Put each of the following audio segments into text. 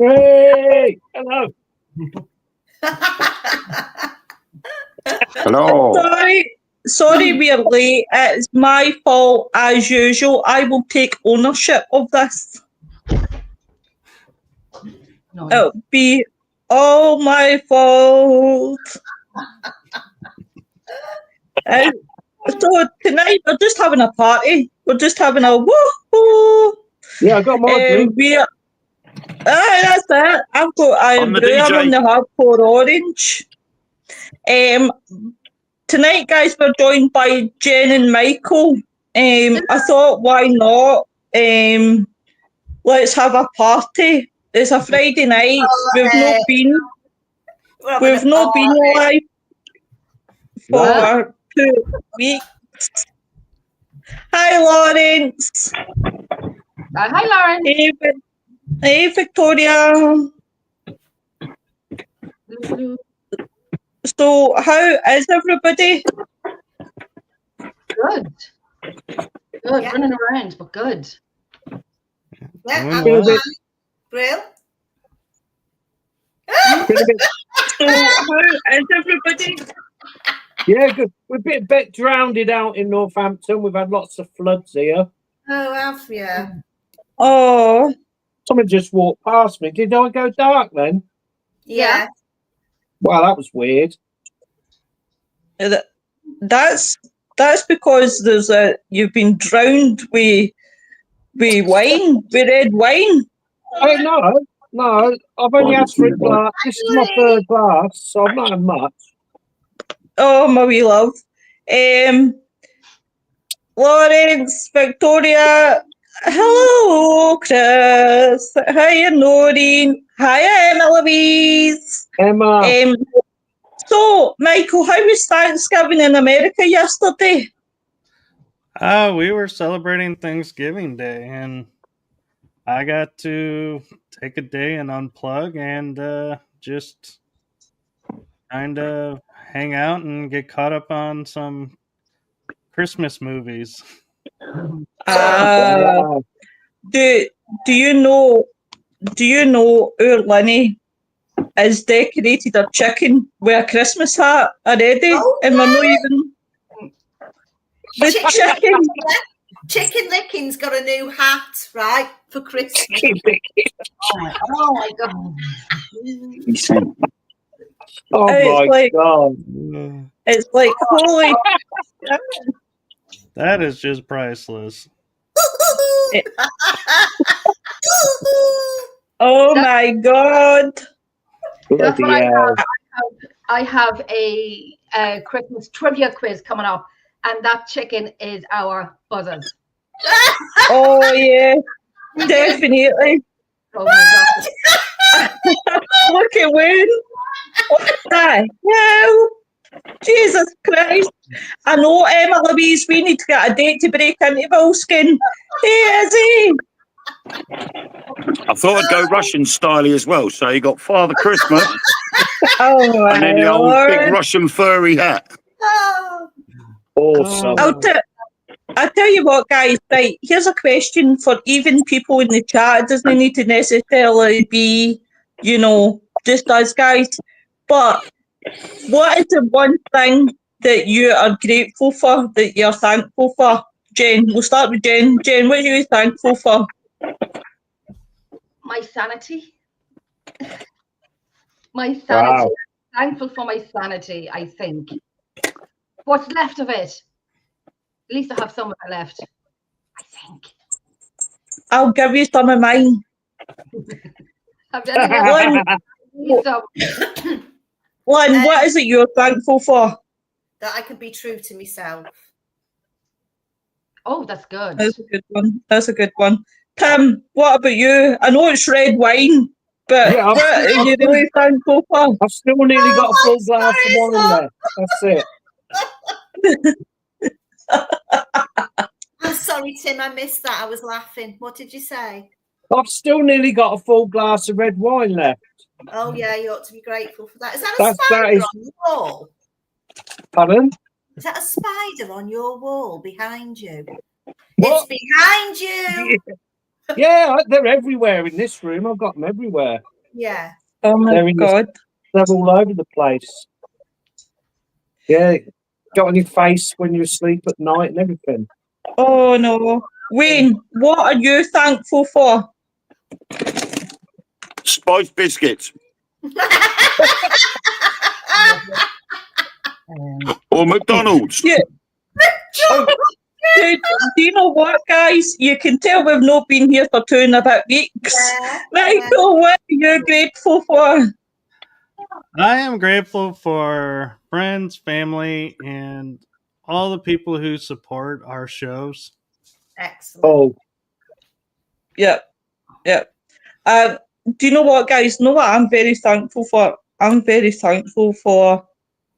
Hey, hello. Hello. Sorry, we're late. It's my fault as usual. I will take ownership of this. No. It'll be all my fault. So tonight we're just having a party. We're just having a woohoo. Yeah, I got my drink. That's it. I've got I'm the brew. I'm DJ. on the hardcore orange. Tonight, guys, we're joined by Jen and Michael. I thought, why not? Let's have a party. It's a Friday night. We've not been live for 2 weeks. Hi, Lawrence. Hi, Lauren. Hey, Victoria. So, how is everybody? Good. Good. Running around, but good. Yeah, I'm Brill. So, how is everybody? Yeah, good. We're a bit drowned out in Northampton. We've had lots of floods here. Oh, have you? Oh. Someone just walked past me. Did I go dark then? Yeah. Well, that was weird. That's because you've been drowned with wine, with red wine. Oh no, I've only had 3 glass. This is my 3rd glass, so I've not had much. Oh, my wee love. Lawrence, Victoria, hello, Chris. Hi, Noreen. Hi, Emma Louise. Emma. So, Michael, how was Thanksgiving in America yesterday? We were celebrating Thanksgiving Day, and I got to take a day and unplug and just kind of hang out and get caught up on some Christmas movies. Do you know our Lenny has decorated a chicken with a Christmas hat already, and we're not even the Chicken Licking's got a new hat, right, for Christmas. Oh my God. Oh my God. It's like, holy. That is just priceless. Oh my God. That's what I have. I have a Christmas trivia quiz coming up, and that chicken is our buzzers. Oh yeah, definitely. Oh my God. Look at Wayne. What the hell? Jesus Christ. I know, Emma Louise, we need to get a date to break into Vilskin. Hey, Izzy. I thought I'd go Russian style as well. So you got Father Christmas and then the old big Russian furry hat. Awesome. I'll tell you what, guys. Right, here's a question for even people in the chat. It doesn't need to necessarily be, just us guys. But what is the one thing that you are grateful for, that you're thankful for? Jen, we'll start with Jen. Jen, what are you thankful for? My sanity. My sanity. Wow. I'm thankful for my sanity, I think. What's left of it? At least I have some of it left, I think. I'll give you some of mine. Lynn, what is it you're thankful for? That I could be true to myself. Oh, that's good. That's a good one. That's a good one. Tim, what about you? I know it's red wine, but yeah, what are you really thankful for? I've still nearly got a full glass of wine left. That's it. I'm sorry, Tim, I missed that. I was laughing. What did you say? I've still nearly got a full glass of red wine left. Oh, yeah, you ought to be grateful for that. Is that a spider on your wall? Pardon? Is that a spider on your wall behind you? What? It's behind you. Yeah, they're everywhere in this room. I've got them everywhere. Yeah. Oh my They're in the- God. They're all over the place. Yeah, got on your face when you're asleep at night and everything. Oh no. Wayne, what are you thankful for? Spiced biscuits or McDonald's. Yeah. Oh, dude, do you know what, guys? You can tell we've not been here for 2.5 weeks. Michael, what are you grateful for? I am grateful for friends, family, and all the people who support our shows. Excellent. Oh, Yep. Do you know what, guys? Know what I'm very thankful for? I'm very thankful for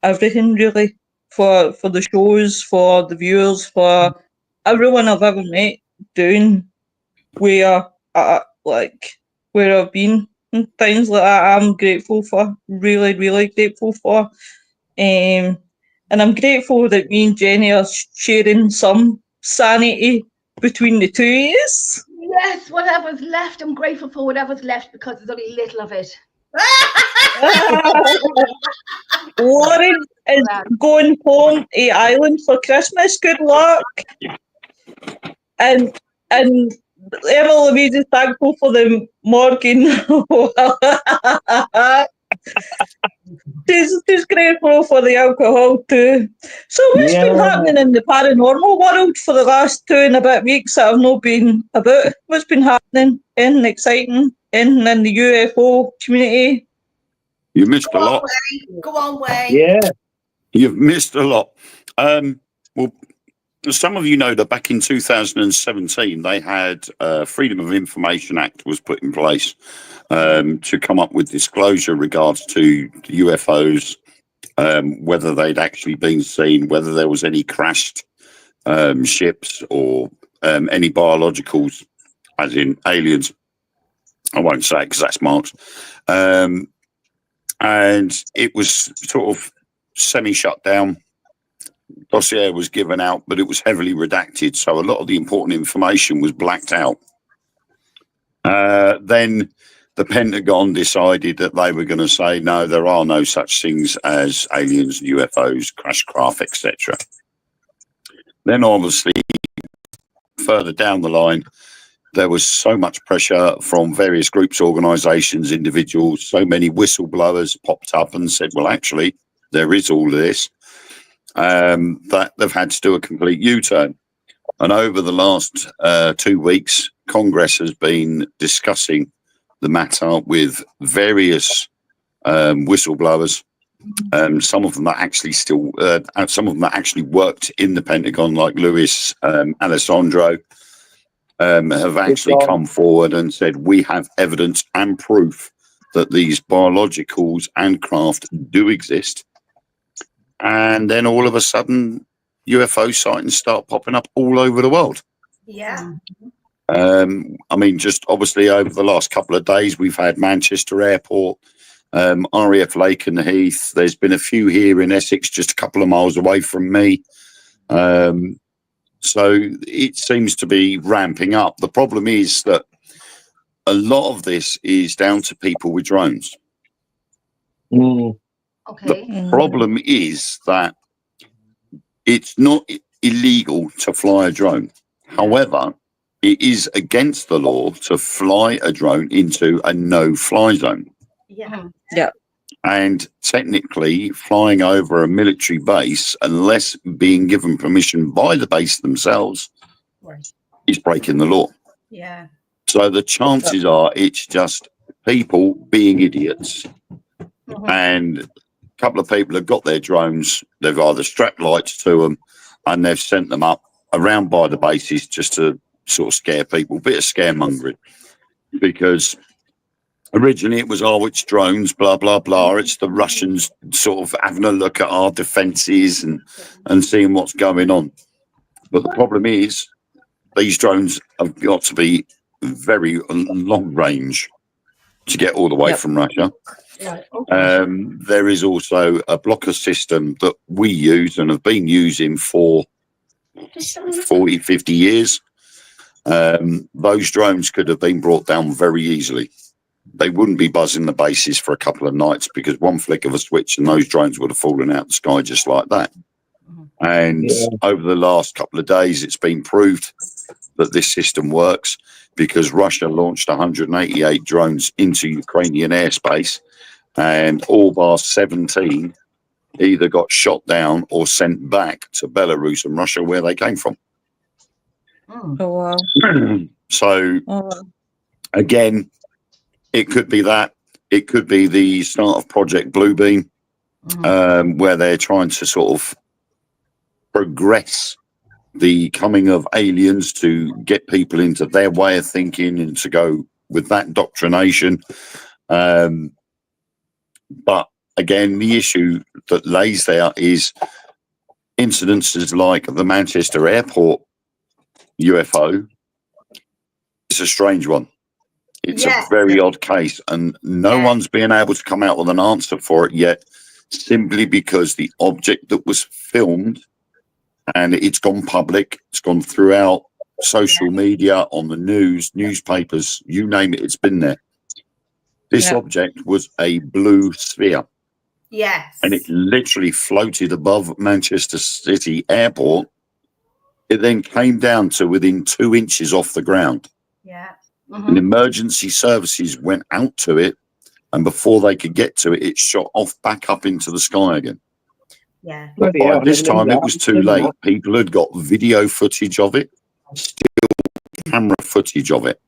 everything, really. For the shows, for the viewers, for everyone I've ever met doing where where I've been and things like that. I'm grateful for, really, really grateful for. And I'm grateful that me and Jenny are sharing some sanity between the two of us. Yes, whatever's left, I'm grateful for whatever's left because there's only little of it. Lauren is going home to Ireland for Christmas. Good luck. And Emma Louise is thankful for the Morgan. She's grateful for the alcohol too. So what's been happening in the paranormal world for the last 2.5 weeks that I've not been about? What's been happening? Anything exciting? Anything in the UFO community? You missed a lot. Go on, Wayne. yeah. You've missed a lot. Well, some of you know that back in 2017, they had Freedom of Information Act was put in place to come up with disclosure regards to UFOs, whether they'd actually been seen, whether there was any crashed ships or any biologicals, as in aliens. I won't say it because that's Marx. And it was sort of semi-shut down. Dossier was given out, but it was heavily redacted, so a lot of the important information was blacked out. Then the Pentagon decided that they were going to say, no, there are no such things as aliens, UFOs, crash craft, etc. Then obviously, further down the line, there was so much pressure from various groups, organisations, individuals, so many whistleblowers popped up and said, well, actually, there is all this. That they've had to do a complete U-turn. And over the last 2 weeks, Congress has been discussing the matter with various whistleblowers. Some of them that actually some of them that actually worked in the Pentagon, like Luis Alessandro, have actually come forward and said, we have evidence and proof that these biologicals and craft do exist. And then all of a sudden, UFO sightings start popping up all over the world. Yeah. I mean, just obviously over the last couple of days, we've had Manchester Airport, RAF Lake and the Heath. There's been a few here in Essex, just a couple of miles away from me. So it seems to be ramping up. The problem is that a lot of this is down to people with drones. Okay. The problem is that it's not illegal to fly a drone. However, it is against the law to fly a drone into a no-fly zone. Yeah. Yeah. And technically, flying over a military base, unless being given permission by the base themselves, is breaking the law. Yeah. So the chances are it's just people being idiots. And a couple of people have got their drones. They've either strapped lights to them and they've sent them up around by the bases just to sort of scare people, bit of scaremongering. Because originally it was, oh, it's drones, blah, blah, blah. It's the Russians sort of having a look at our defences and seeing what's going on. But the problem is these drones have got to be very long range to get all the way from Russia. Right. Okay. There is also a blocker system that we use and have been using for 40, 50 years. Those drones could have been brought down very easily. they wouldn't be buzzing the bases for a couple of nights, because one flick of a switch and those drones would have fallen out of the sky just like that. And over the last couple of days, it's been proved that this system works, because Russia launched 188 drones into Ukrainian airspace, and all bar 17 either got shot down or sent back to Belarus and Russia, where they came from. Oh, wow. So, again, it could be that. It could be the start of Project Bluebeam, where they're trying to sort of progress the coming of aliens to get people into their way of thinking and to go with that doctrination. But again, the issue that lays there is incidences like the Manchester Airport UFO. It's a strange one. It's a very odd case, and no one's been able to come out with an answer for it yet, simply because the object that was filmed, and it's gone public, it's gone throughout social media, on the news, newspapers, you name it, it's been there. This object was a blue sphere. Yes. And it literally floated above Manchester City Airport. It then came down to within 2 inches off the ground. Yeah. And emergency services went out to it, and before they could get to it, it shot off back up into the sky again. Yeah. But by this time, it was too late. People had got video footage of it, still camera footage of it.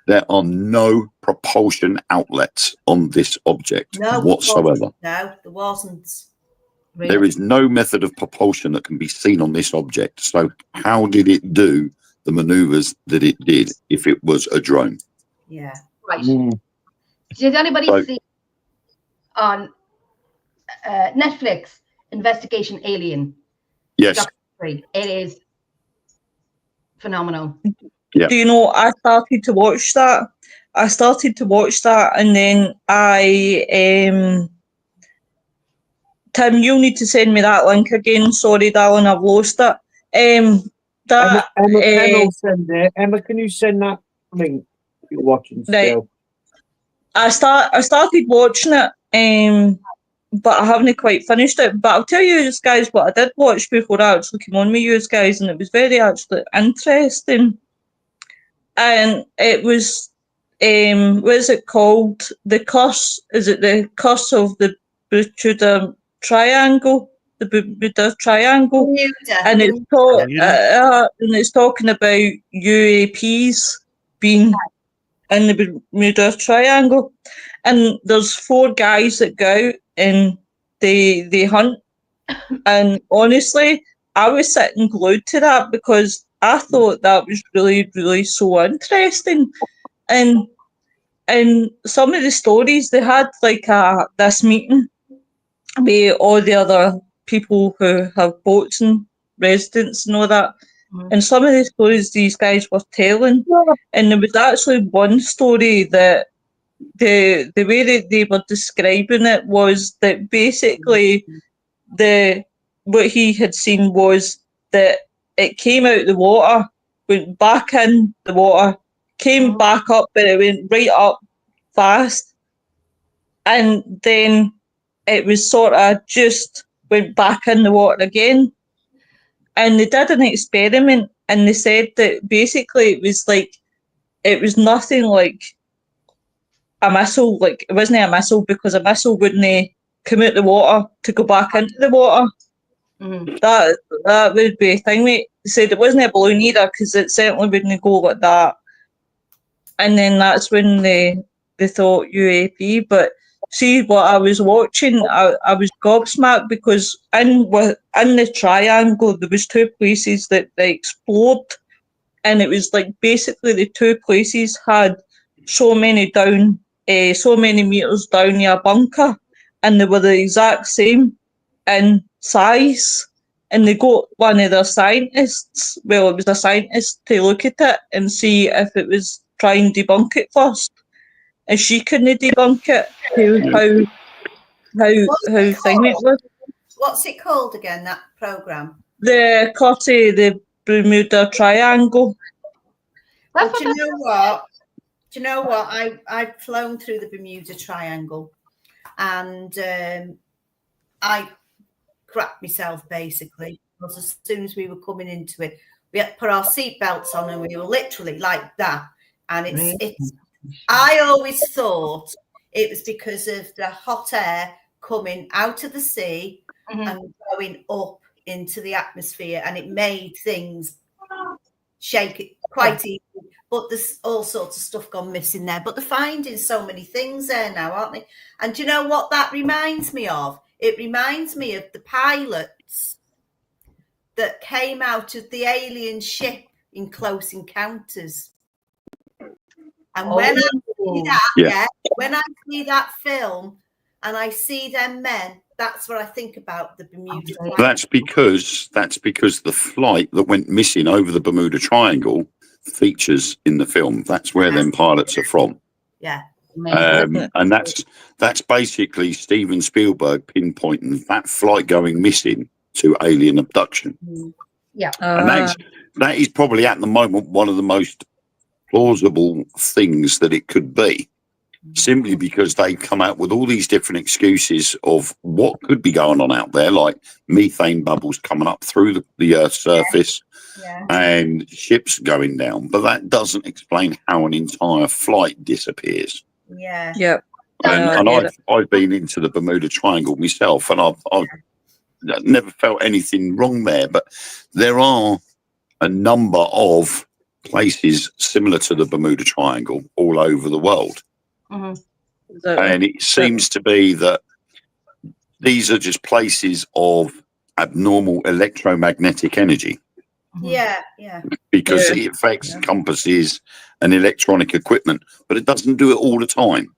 There are no propulsion outlets on this object whatsoever. No, there wasn't. Really? There is no method of propulsion that can be seen on this object. So how did it do the maneuvers that it did if it was a drone? Yeah. Right. Did anybody see on Netflix Investigation Alien? Yes. It is phenomenal. Yeah. Do you know, I started to watch that. And then Tim, you'll need to send me that link again. Sorry, darling, I've lost it. Emma, send it. Emma, can you send that link you're watching still? I started watching it, but I haven't quite finished it. But I'll tell you guys what I did watch before I actually came on with you guys, and it was very actually interesting. And it was, what is it called? The Curse. Is it the Curse of the Bermuda Triangle? The Bermuda Triangle. And it's talking about UAPs being in the Bermuda Triangle. And there's 4 guys that go out and they hunt. And honestly, I was sitting glued to that, because I thought that was really, really so interesting. And some of the stories, they had like this meeting with all the other people who have boats and residents and all that. And some of the stories these guys were telling, and there was actually one story that the way that they were describing it was that basically what he had seen was that it came out of the water, went back in the water, came back up, but it went right up fast. And then it was sort of just went back in the water again. And they did an experiment, and they said that basically it was nothing like a missile. Like, it wasn't a missile, because a missile wouldn't come out the water to go back into the water. That would be a thing. They said it wasn't a balloon either, because it certainly wouldn't go like that. And then that's when they thought UAP. But see, what I was watching, I was gobsmacked, because in the triangle there was 2 places that they explored, and it was like basically the 2 places had so many meters down your bunker, and they were the exact same in size. And they got one of their scientists, well, it was a scientist, to look at it and see if it was try and debunk it first. And she couldn't debunk it, how thing it was. What's it called again, that programme? The Curse of the Bermuda Triangle. But you know what? Do you know what? I've flown through the Bermuda Triangle, and I crapped myself basically, because as soon as we were coming into it, we had to put our seatbelts on, and we were literally like that. And it's. I always thought it was because of the hot air coming out of the sea and going up into the atmosphere, and it made things shake quite easily. But there's all sorts of stuff gone missing there. But they're finding so many things there now, aren't they? And do you know what that reminds me of? It reminds me of the pilots that came out of the alien ship in Close Encounters. And when I see that, when I see that film and I see them men, that's what I think about the Bermuda Triangle. That's because the flight that went missing over the Bermuda Triangle features in the film. That's where them pilots are from. Yeah. And that's basically Steven Spielberg pinpointing that flight going missing to alien abduction. Yeah. And that is probably at the moment one of the most plausible things that it could be, simply because they come out with all these different excuses of what could be going on out there, like methane bubbles coming up through the Earth's surface and ships going down. But that doesn't explain how an entire flight disappears. Yeah. Yep. And I've been into the Bermuda Triangle myself, and I've never felt anything wrong there. But there are a number of places similar to the Bermuda Triangle all over the world. And it seems to be that these are just places of abnormal electromagnetic energy. Yeah. Because it affects compasses and electronic equipment, but it doesn't do it all the time.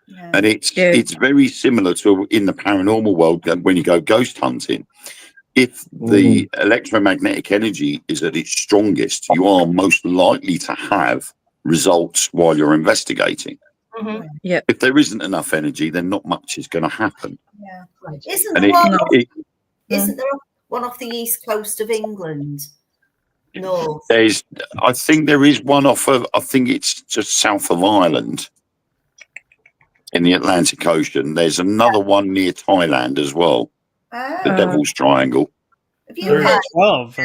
Yeah. And it's very similar to in the paranormal world when you go ghost hunting. If the electromagnetic energy is at its strongest, you are most likely to have results while you're investigating. If there isn't enough energy, then not much is going to happen. Yeah. Right. Isn't there one off the east coast of England? North. I think there is one off of, I think it's just south of Ireland in the Atlantic Ocean. There's another one near Thailand as well. The Devil's Triangle. Have you There's heard 12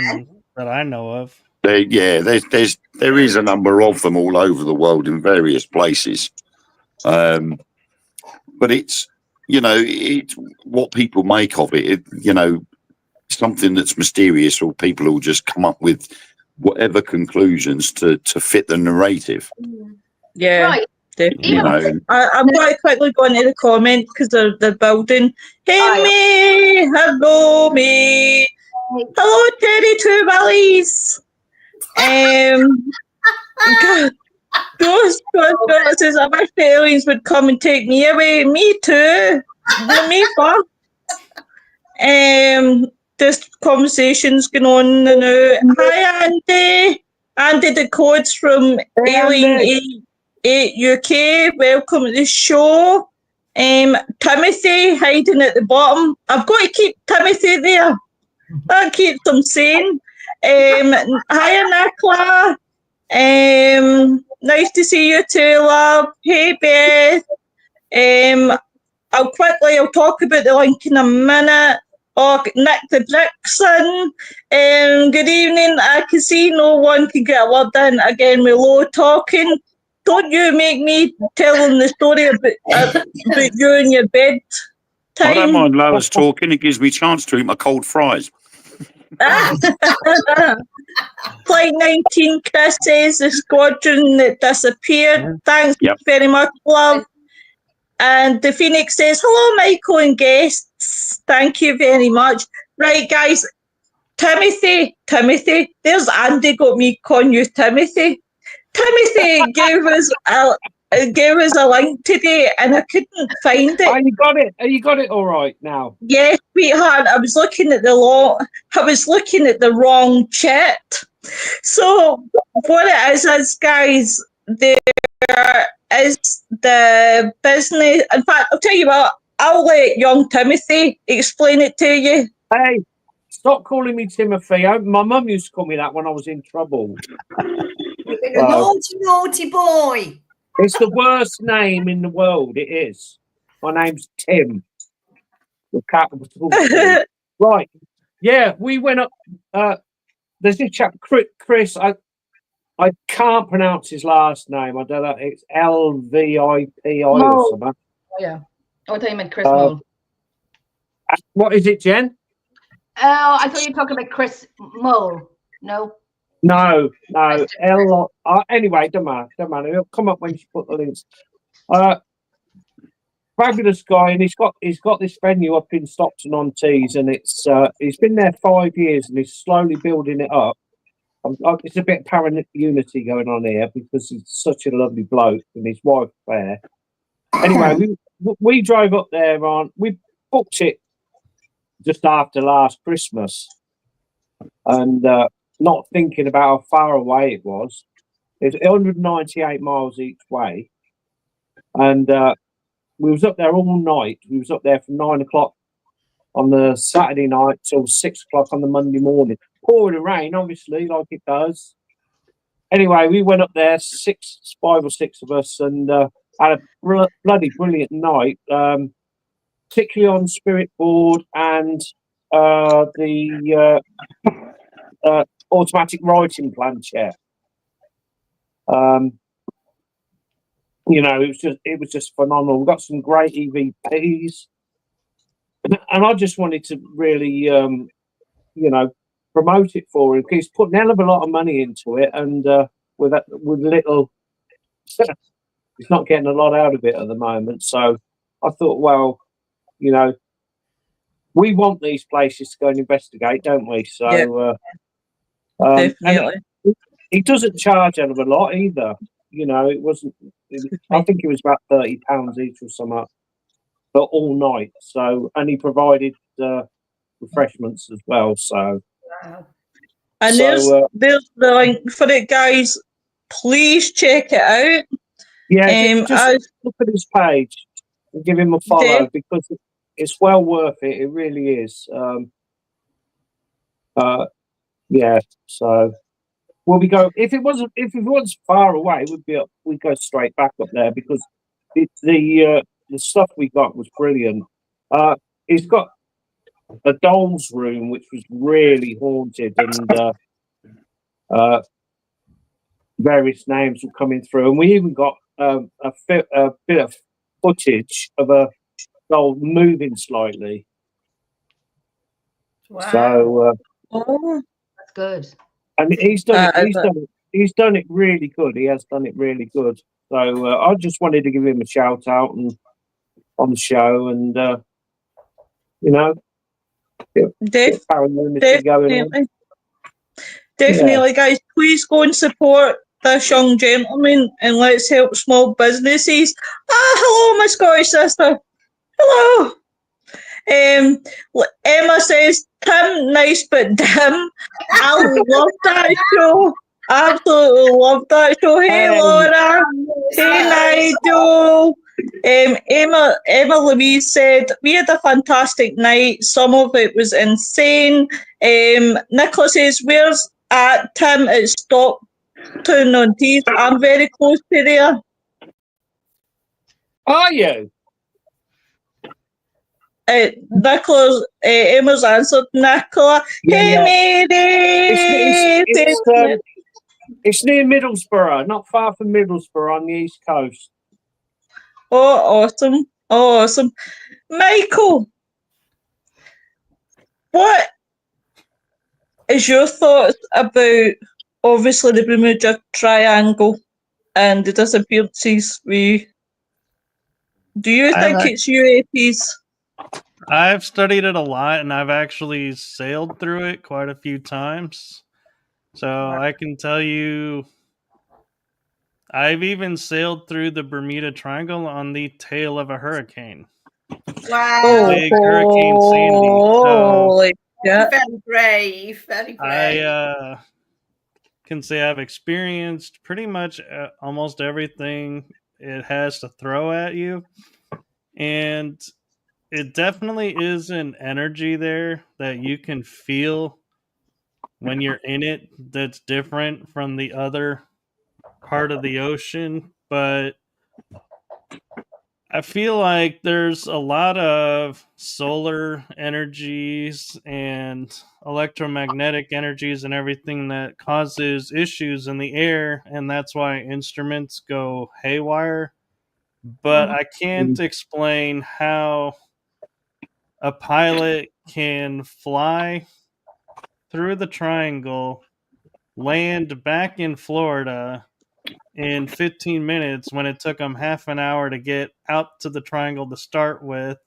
that I know of. There is a number of them all over the world in various places. But it's what people make of it. Something that's mysterious, or people will just come up with whatever conclusions to fit the narrative. Yeah. Right. I'm going to quickly go into the comments because they're building. Hey, me. Hello, me. Hello, Teddy Two Willies. Ghost says, I wish the aliens would come and take me away. Me too. Me first. This conversation's going on now. Hi, Andy. Andy, the code's from Alien 8 UK. Welcome to the show. Timothy hiding at the bottom. I've got to keep Timothy there. That keeps them sane. Hiya, Nicola. Nice to see you too, love. Hey, Beth. I'll talk about the link in a minute. Oh, Nick the Brixon. Good evening. I can see no one can get a word in again with low talking. Don't you make me telling the story about you and your bed time. I don't mind Lois talking. It gives me a chance to eat my cold fries. Flight 19, Chris says the squadron that disappeared. Thanks very much, love. And the Phoenix says, hello, Michael and guests. Thank you very much. Right, guys. Timothy. There's Andy got me calling you Timothy. Timothy gave us a link today and I couldn't find it. Oh, you got it. You got it all right now. Yes, sweetheart. I was looking at the wrong chat. So what it is guys, there is the business. In fact, I'll tell you what, I'll let young Timothy explain it to you. Hey, stop calling me Timothy. My mum used to call me that when I was in trouble. You've been a naughty boy. It's the worst name in the world. It is. My name's Tim. With capital T. Right. Yeah, we went up. There's this chap, Chris. I can't pronounce his last name. I don't know. It's Lvipi or Mo. something. Oh, yeah. Oh, I thought you meant Chris Uh, Mole. What is it, Jen? Oh, I thought you were talking about Chris Mole. No. No. Chris. Anyway, don't matter. It'll come up when you put the links. Fabulous guy, and he's got this venue up in Stockton-on-Tees, and he's been there 5 years, and he's slowly building it up. It's a bit of parent unity going on here because he's such a lovely bloke, and his wife there. Anyway, we drove up there we booked it just after last Christmas, and not thinking about how far away it was. It's 198 miles each way, and we was up there all night. We was up there from 9 o'clock on the Saturday night till 6 o'clock on the Monday morning. Pouring rain, obviously, like it does. Anyway, we went up there, 5 or 6 of us, and had a bloody brilliant night, particularly on Spirit Board and the automatic writing planchette. You know, it was just phenomenal. We've got some great EVPs, and I just wanted to really, you know, promote it for him. He's putting a hell of a lot of money into it, and with little, he's not getting a lot out of it at the moment. So I thought, well, you know, we want these places to go and investigate, don't we? So Definitely. he doesn't charge out of a lot either. You know, I think it was about £30 each or something, but all night. So, and he provided refreshments as well. So, Wow. And there's the link for it, guys. Please check it out. Yeah, just look at his page and give him a follow because it's well worth it. It really is. Yeah. So. Well, we go if it was far away, we'd go straight back up there because the stuff we got was brilliant. He's got a doll's room which was really haunted, and various names were coming through, and we even got a bit of footage of a doll moving slightly. Wow. So That's good. and he's done it really good. He has done it really good. So I just wanted to give him a shout out on the show, and you know, definitely, guys. Please go and support this young gentleman, and let's help small businesses. Hello, my Scottish sister. Hello. Emma says, Tim, nice but dim. I love that show. Absolutely love that show. Hey, Laura. Hey, Nigel. Emma Louise said, we had a fantastic night. Some of it was insane. Nicola says, where's at Tim at Stockton-on-Tees? I'm very close to there. Are you? Emma's answered Nicola. Yeah, Hey, Mary! It's near Middlesbrough, not far from Middlesbrough on the east coast. Oh, awesome. Michael, what is your thoughts about, obviously, the Bermuda Triangle and the disappearances? Do you think it's UAPs? I've studied it a lot, and I've actually sailed through it quite a few times. So I can tell you, I've even sailed through the Bermuda Triangle on the tail of a hurricane. Wow. Big Hurricane Sandy. So very brave. I can say I've experienced pretty much almost everything it has to throw at you. And it definitely is an energy there that you can feel when you're in it that's different from the other part of the ocean. But I feel like there's a lot of solar energies and electromagnetic energies and everything that causes issues in the air, and that's why instruments go haywire. But I can't explain how a pilot can fly through the triangle, land back in Florida in 15 minutes when it took him half an hour to get out to the triangle to start with,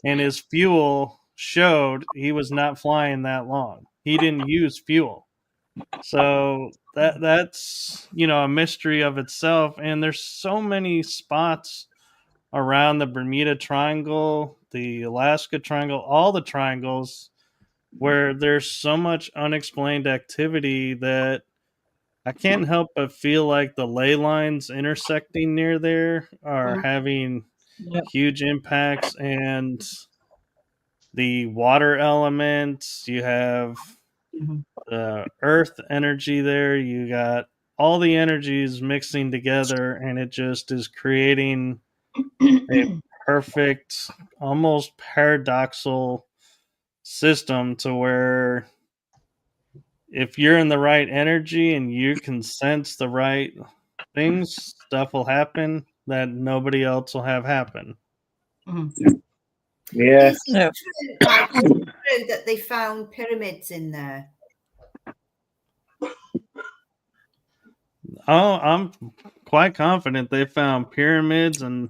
and his fuel showed he was not flying that long. He didn't use fuel. So that's a mystery of itself, and there's so many spots around the Bermuda Triangle, the Alaska Triangle, all the triangles where there's so much unexplained activity that I can't help but feel like the ley lines intersecting near there are having huge impacts, and the water elements, you have the earth energy there, you got all the energies mixing together, and it just is creating a perfect, almost paradoxical system to where if you're in the right energy and you can sense the right things, stuff will happen that nobody else will have happen. Yeah. Is it true, like, is it true that they found pyramids in there? Oh, I'm quite confident they found pyramids, and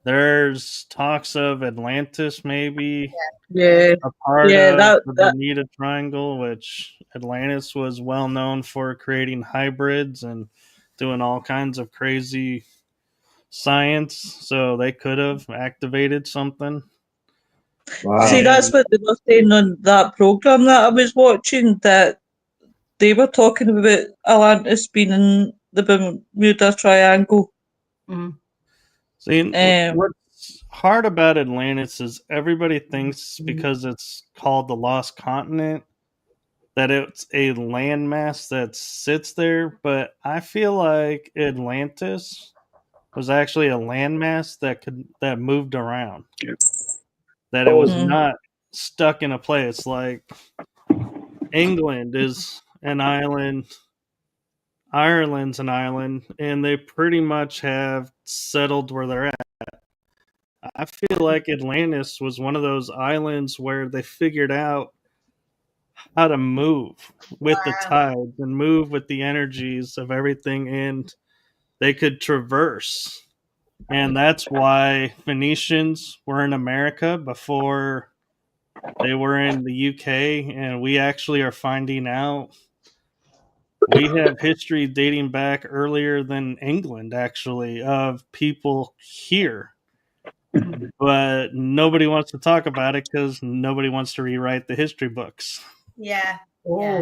there's talks of Atlantis maybe Yeah. a part Yeah, of that- the that- Bermuda Triangle, which Atlantis was well known for creating hybrids and doing all kinds of crazy science, so they could have activated something. Wow. See, that's what they were saying on that program that I was watching, that they were talking about Atlantis being in the Bermuda Triangle. See, Um, what's hard about Atlantis is everybody thinks because it's called the Lost Continent that it's a landmass that sits there, but I feel like Atlantis was actually a landmass that moved around. That it was not stuck in a place. Like England is an island, Ireland's an island, and they pretty much have settled where they're at. I feel like Atlantis was one of those islands where they figured out how to move with the tides and move with the energies of everything, and they could traverse. And that's why Phoenicians were in America before they were in the UK, and we actually are finding out we have history dating back earlier than England, actually, of people here. But nobody wants to talk about it because nobody wants to rewrite the history books. Yeah.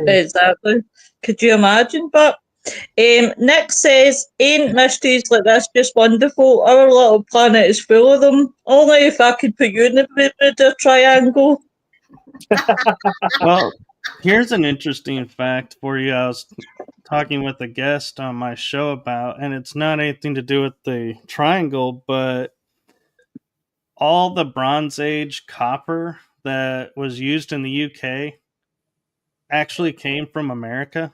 Exactly. Could you imagine? But Nick says, ain't mysteries like this just wonderful? Our little planet is full of them. Only if I could put you in the Bermuda Triangle. Well, here's an interesting fact for you. I was talking with a guest on my show about, and it's not anything to do with the triangle, but all the Bronze Age copper that was used in the UK actually came from America.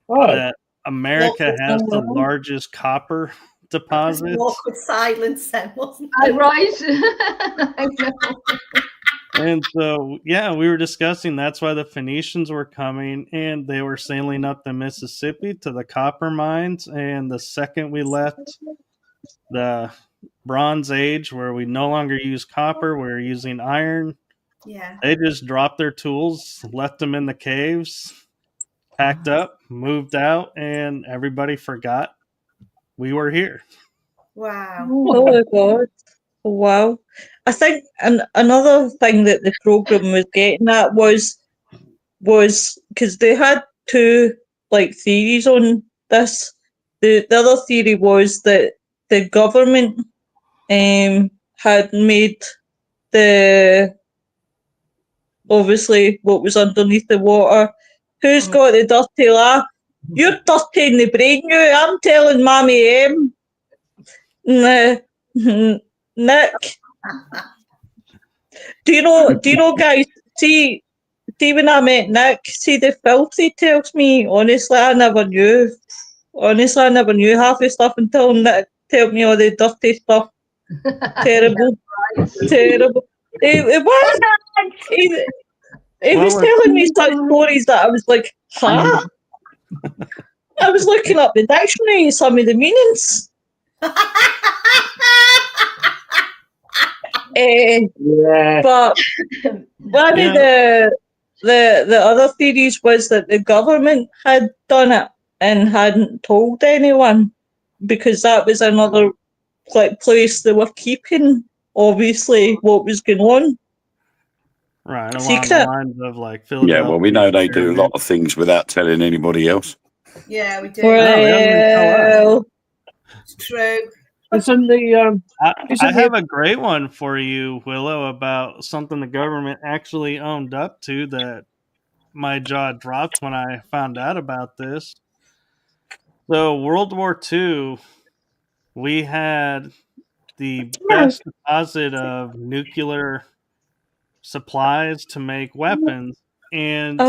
That America has the largest copper deposits. Awkward silence then, wasn't it? Right. And so, yeah, we were discussing that's why the Phoenicians were coming, and they were sailing up the Mississippi to the copper mines. And the second we left the Bronze Age, where we no longer use copper, we're using iron. Yeah. They just dropped their tools, left them in the caves, packed up, moved out, and everybody forgot we were here. Wow. Oh my God. Wow. I think another thing that the program was getting at was because they had two theories on this. The other theory was that the government had made the obviously what was underneath the water. Who's got the dirty laugh? You're dirty in the brain, you. I'm telling Mammy M. Nick. Do you know, guys? See, when I met Nick, see the filth he tells me. Honestly, I never knew. Honestly, I never knew half the stuff until Nick told me all the dirty stuff. Terrible, terrible. It was. He was telling me such stories that I was like, huh? I was looking up the dictionary, some of the meanings. Yeah. But one of the other theories was that the government had done it and hadn't told anyone, because that was another place they were keeping, obviously, what was going on. Right, along Secret. the lines of like Philadelphia. Yeah, well, we know they do a lot of things without telling anybody else. Yeah, we do. Well, It's true. Isn't the I have a great one for you, Willow, about something the government actually owned up to that my jaw dropped when I found out about this. So, World War II, we had the best deposit of nuclear supplies to make weapons, and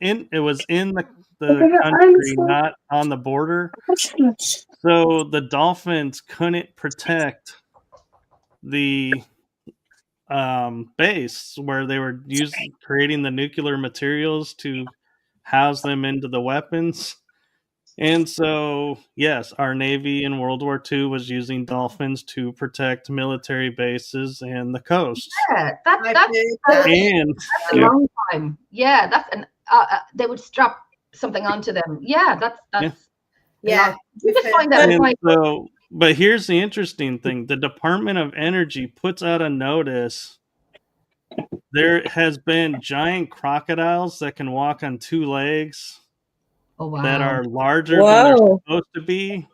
it was in the country, not on the border. So the Dolphins couldn't protect the base where they were creating the nuclear materials to house them into the weapons. And so, yes, our Navy in World War II was using Dolphins to protect military bases and the coasts. Yeah, that's a long time. Yeah, that's an. They would strap something onto them. Yeah, that's. Yeah. You just find that. And so, but here's the interesting thing: the Department of Energy puts out a notice. There has been giant crocodiles that can walk on two legs. Oh, wow. That are larger than they're supposed to be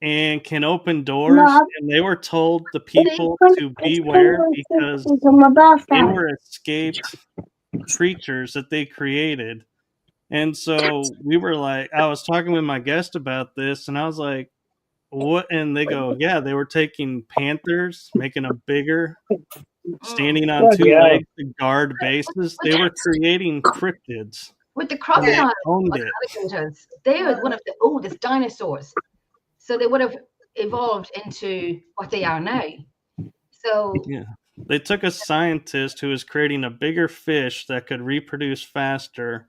and can open doors. And they were told the people to beware because they were escaped creatures that they created. And so we were like, I was talking with my guest about this, and I was like, what? And they go, yeah, they were taking panthers, making them bigger, standing on two legs to guard bases. They were creating cryptids. With the crocodile alligators, they are one of the oldest dinosaurs. So they would have evolved into what they are now. So yeah, they took a scientist who was creating a bigger fish that could reproduce faster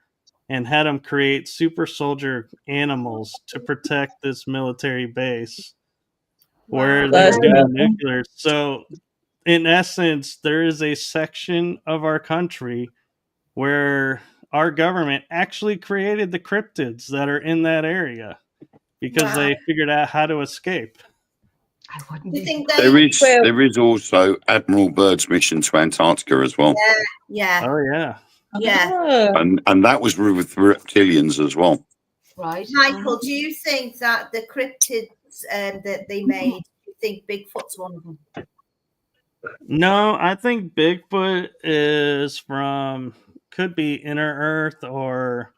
and had him create super soldier animals to protect this military base where they're doing nuclear. So in essence, there is a section of our country where our government actually created the cryptids that are in that area because they figured out how to escape. There is also Admiral Byrd's mission to Antarctica as well. Yeah. Oh yeah. Yeah. And that was with reptilians as well. Right. Michael, do you think that the cryptids that they made, do you think Bigfoot's one of them? No, I think Bigfoot is could be inner Earth or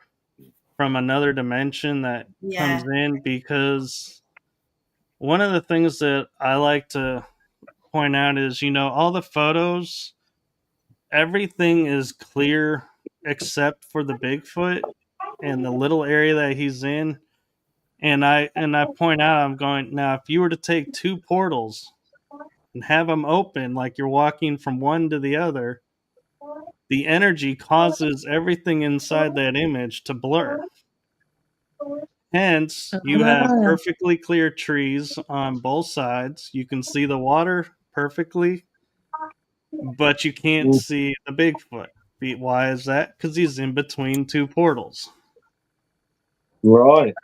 from another dimension that comes in, because one of the things that I like to point out is, all the photos, everything is clear except for the Bigfoot and the little area that he's in. And I point out, I'm going, now if you were to take two portals and have them open like you're walking from one to the other, the energy causes everything inside that image to blur. Hence, you have perfectly clear trees on both sides. You can see the water perfectly, but you can't see the Bigfoot. Why is that? Because he's in between two portals. Right.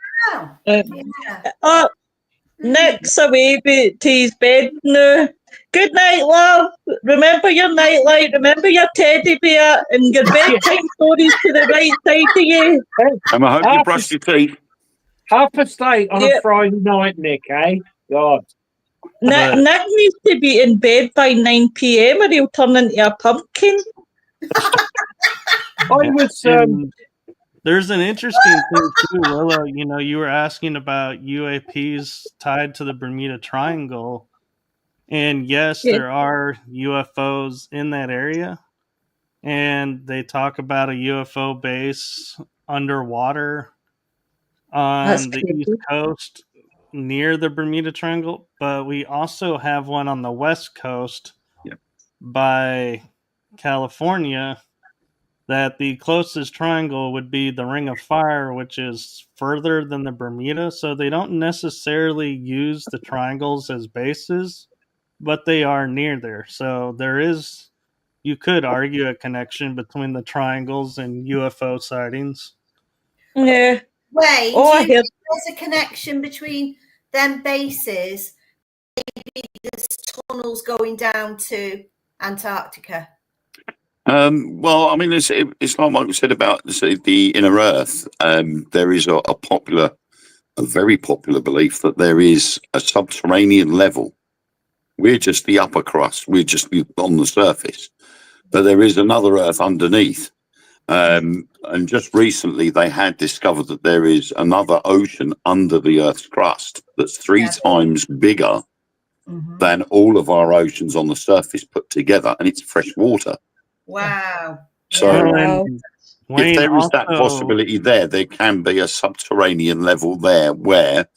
Nick's away to his bed now. Good night, love. Remember your nightlight. Remember your teddy bear and your bedtime stories to the right side of you. And I hope you brush your teeth. 8:30 on a Friday night, Nick, eh? God. Nick needs to be in bed by 9 p.m. or he'll turn into a pumpkin. I was There's an interesting thing too, Willow. You know, you were asking about UAPs tied to the Bermuda Triangle, and yes, Yeah. there are UFOs in that area, and they talk about a UFO base underwater That's on the crazy. East Coast near the Bermuda Triangle, but we also have one on the West Coast Yep. by California. That the closest triangle would be the Ring of Fire, which is further than the Bermuda. So they don't necessarily use the triangles as bases, but they are near there. So there is, you could argue, a connection between the triangles and UFO sightings. Yeah. Wayne, Oh, do I you hear. think there's a connection between them bases? Maybe there's tunnels going down to Antarctica. Well, I mean, it's like what we said about the inner Earth. There is a very popular belief that there is a subterranean level. We're just the upper crust. We're just on the surface, but there is another Earth underneath. And just recently, they had discovered that there is another ocean under the Earth's crust that's 3 times bigger than all of our oceans on the surface put together, and it's fresh water. Wow. So, Wow. if there is that also- possibility there can be a subterranean level there where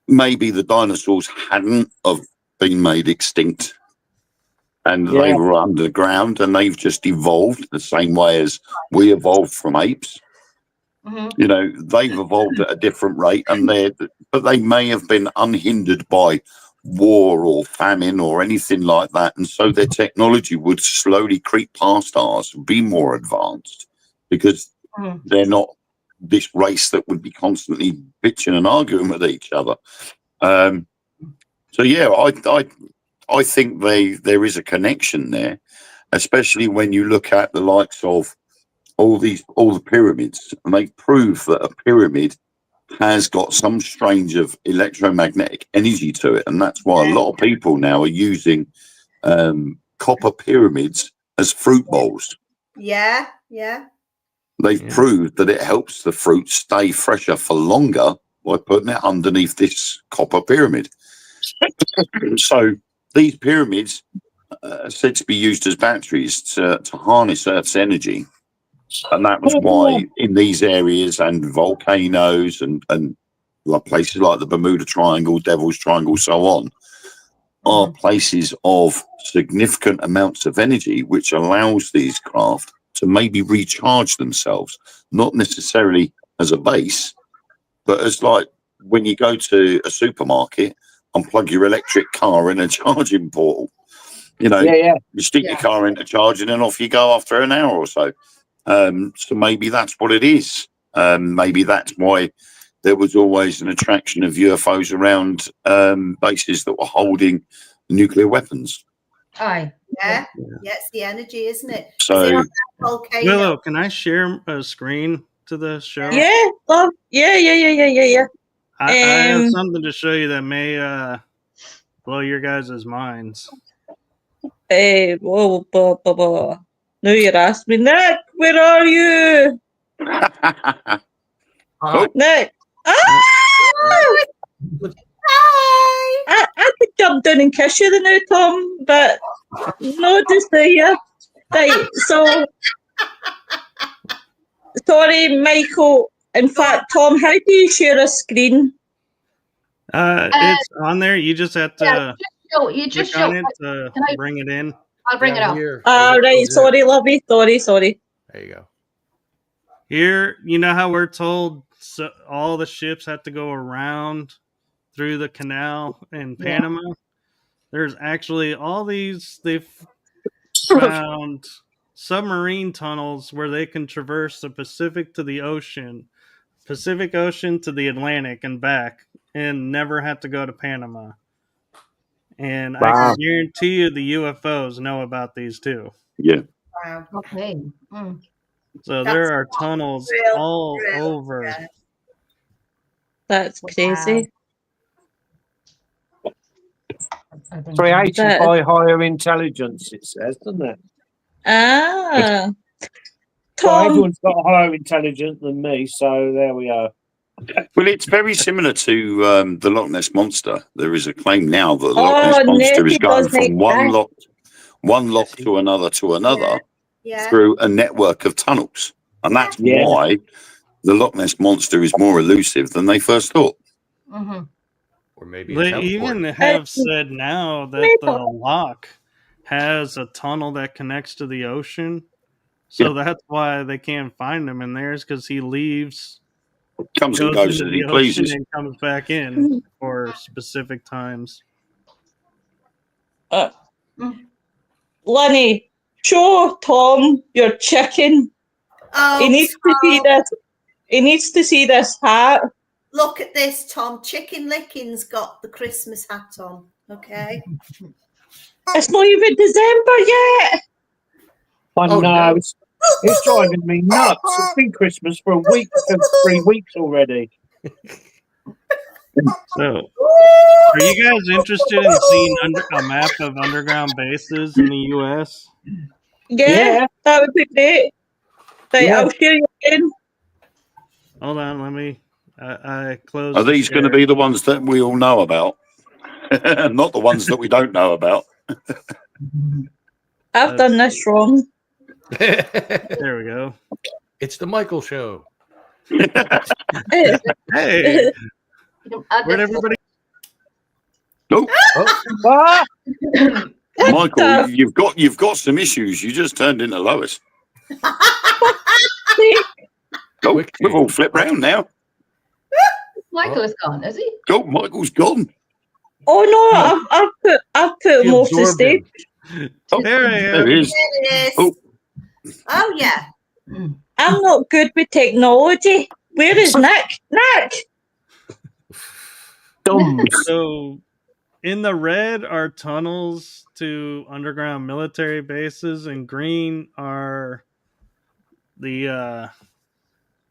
maybe the dinosaurs hadn't have been made extinct and they Yeah. were underground and they've just evolved the same way as we evolved from apes. You know, they've evolved at a different rate, but they may have been unhindered by war or famine or anything like that, and so their technology would slowly creep past ours, be more advanced, because they're not this race that would be constantly bitching and arguing with each other. So yeah, I think there is a connection there, especially when you look at the likes of all the pyramids, and they prove that a pyramid has got some strange of electromagnetic energy to it, and that's why a lot of people now are using copper pyramids as fruit bowls. Yeah. They've proved that it helps the fruit stay fresher for longer by putting it underneath this copper pyramid. So these pyramids are said to be used as batteries to harness Earth's energy. And that was why in these areas and volcanoes and places like the Bermuda Triangle, Devil's Triangle, so on, are places of significant amounts of energy, which allows these craft to maybe recharge themselves, not necessarily as a base, but as like when you go to a supermarket and plug your electric car in a charging portal. You know, you stick your car into charging and off you go after an hour or so. So maybe that's what it is. Maybe that's why there was always an attraction of UFOs around bases that were holding nuclear weapons. Yeah, it's the energy, isn't it? So, Is it on that volcano? Willow, can I share a screen to the show? Yeah. Love. Yeah. I have something to show you that may blow your guys' minds. Whoa, Now you're asking me, Nick, where are you? Nick. Hi. I could jump down and kiss you now, Tom, but no desire. Right, so sorry, Michael. In fact, Tom, how do you share a screen? It's on there. You just have to just click on it to bring it in. I'll bring it up. Right, sorry, lovey. Sorry. There you go. Here, you know how we're told all the ships have to go around through the canal in Panama? There's actually all these, they've found submarine tunnels where they can traverse the Pacific to the ocean, Pacific Ocean to the Atlantic and back, and never have to go to Panama. And I can guarantee you the UFOs know about these too. Yeah. Wow. Okay. So there are tunnels all over. Yeah. That's crazy. Created by higher intelligence, it says, doesn't it? Tom, Tom. Everyone's got higher intelligence than me, so there we are. Well, it's very similar to the Loch Ness Monster. There is a claim now that the Loch Ness Oh, Monster is Nessie going doesn't from one exist. loch to another Yeah. through a network of tunnels. And that's Yeah. why the Loch Ness Monster is more elusive than they first thought. Mm-hmm. Or maybe a They teleport. even have said now that the lock has a tunnel that connects to the ocean. So that's why they can't find him in there, is because he leaves, Comes and goes into as the he ocean pleases. and comes back in for specific times. Lenny, show Tom your chicken. Oh, He needs to see Tom, this. He needs to see this hat. look at this, Tom. Chicken Lickin's got the Christmas hat on. Okay. It's not even December yet. I Oh, know, no. it's driving me nuts. It's been Christmas for a week, for 3 weeks already. So, are you guys interested in seeing a map of underground bases in the U.S.? Yeah, that would be great. Right, Yeah. I'll share you again. Hold on, let me. I closed. Are these going to be the ones that we all know about? Not the ones that we don't know about. I've done this wrong. There we go. It's the Michael Show. Hey, You can add where'd this- everybody? Oh, Ah! Michael, you've got some issues. You just turned into Lois. Oh, Quick we've all change. flipped round now. Michael is gone, is he? Oh, Michael's gone. Oh no, I've put She him off the absorbed stage. him. Oh, There I there am. he is. There it is. Oh. Oh, yeah. I'm not good with technology. Where is Nick? Nick! Dumb. So, in the red are tunnels to underground military bases, and green are the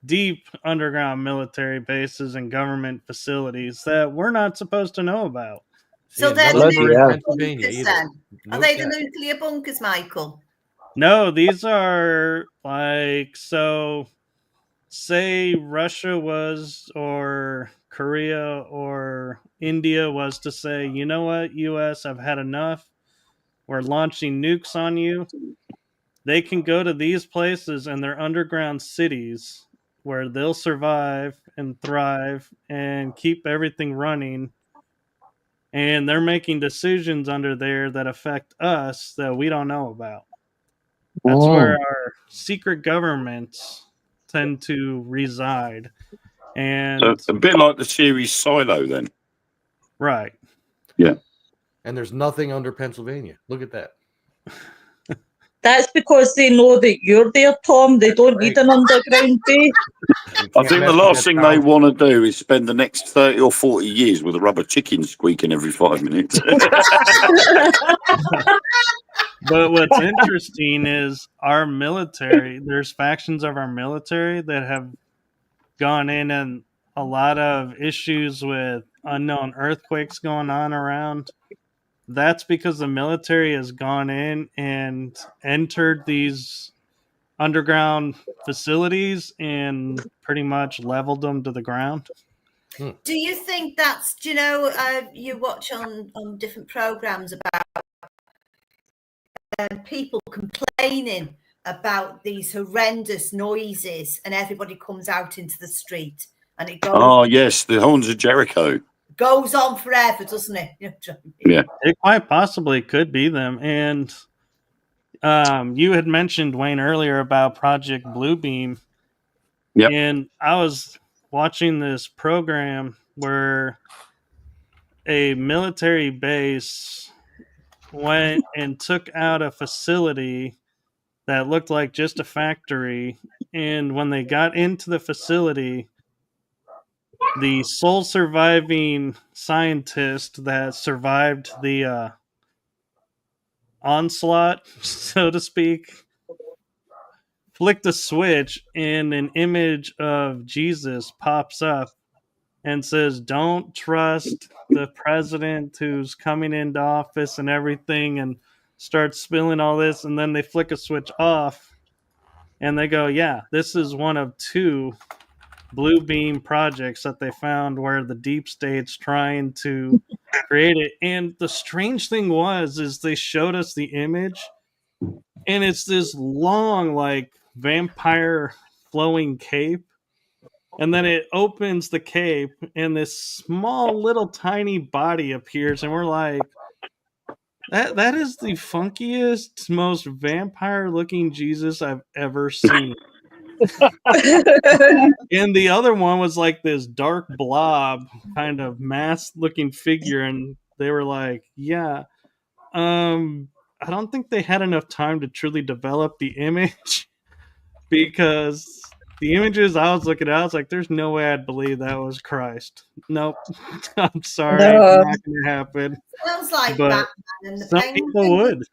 deep underground military bases and government facilities that we're not supposed to know about. So See, they're none the of them are in Bloody hell. Pennsylvania bunkers either. then. No Are they the doubt. nuclear bunkers, Michael? No, these are like, so say Russia was, or Korea or India was to say, you know what, US, I've had enough. We're launching nukes on you. They can go to these places and they're underground cities where they'll survive and thrive and keep everything running. And they're making decisions under there that affect us that we don't know about. That's where our secret governments tend to reside. And So a bit like the series Silo, then. right. And there's nothing under Pennsylvania. Look at that. That's because they know that you're there, Tom. They don't need an underground base. You I can't think mess the with last that thing sound. they want to do is spend the next 30 or 40 years with a rubber chicken squeaking every 5 minutes. But what's interesting is our military, there's factions of our military that have gone in and a lot of issues with unknown earthquakes going on around. That's because the military has gone in and entered these underground facilities and pretty much leveled them to the ground. Do you think that's, do you know, you watch on different programs about people complaining about these horrendous noises and everybody comes out into the street and it Oh, yes, the Horns of Jericho. goes on forever, doesn't it? Yeah. It quite possibly could be them. And you had mentioned, Wayne, earlier about Project Bluebeam. Yep. And I was watching this program where a military base went and took out a facility that looked like just a factory. And when they got into the facility, the sole surviving scientist that survived the onslaught, so to speak, flicked a switch and an image of Jesus pops up and says, don't trust the president who's coming into office and everything, and starts spilling all this. And then they flick a switch off And they go, yeah, this is one of 2 blue beam projects that they found where the deep state's trying to create it. And the strange thing is they showed us the image, and it's this long, like, vampire flowing cape. And then it opens the cape, and this small little tiny body appears, and we're like, that is the funkiest, most vampire looking Jesus I've ever seen. And the other one was like this dark blob kind of masked looking figure, and they were like, yeah, I don't think they had enough time to truly develop the image because the images I was looking at, I was like, there's no way I'd believe that was Christ. Nope. I'm sorry, No. not gonna happen. Sounds like But Batman and the some Penguin. people would.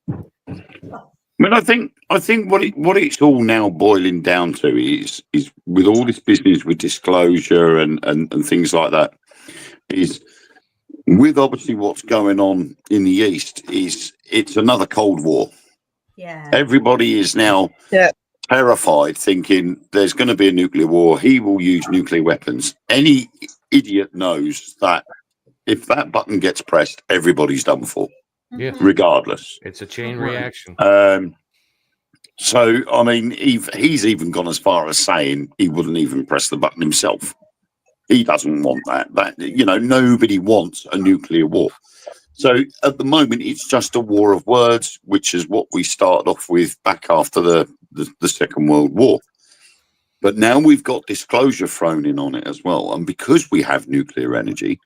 I mean, I think what it's all now boiling down to is with all this business with disclosure and things like that, is with obviously what's going on in the East, is it's another Cold War. Yeah. Everybody is now terrified, thinking there's going to be a nuclear war. He will use nuclear weapons. Any idiot knows that if that button gets pressed, everybody's done for. Yeah. Regardless. It's a chain reaction. So, I mean, he's even gone as far as saying he wouldn't even press the button himself. He doesn't want that. Nobody wants a nuclear war. So at the moment, it's just a war of words, which is what we started off with back after the Second World War. But now we've got disclosure thrown in on it as well. And because we have nuclear energy,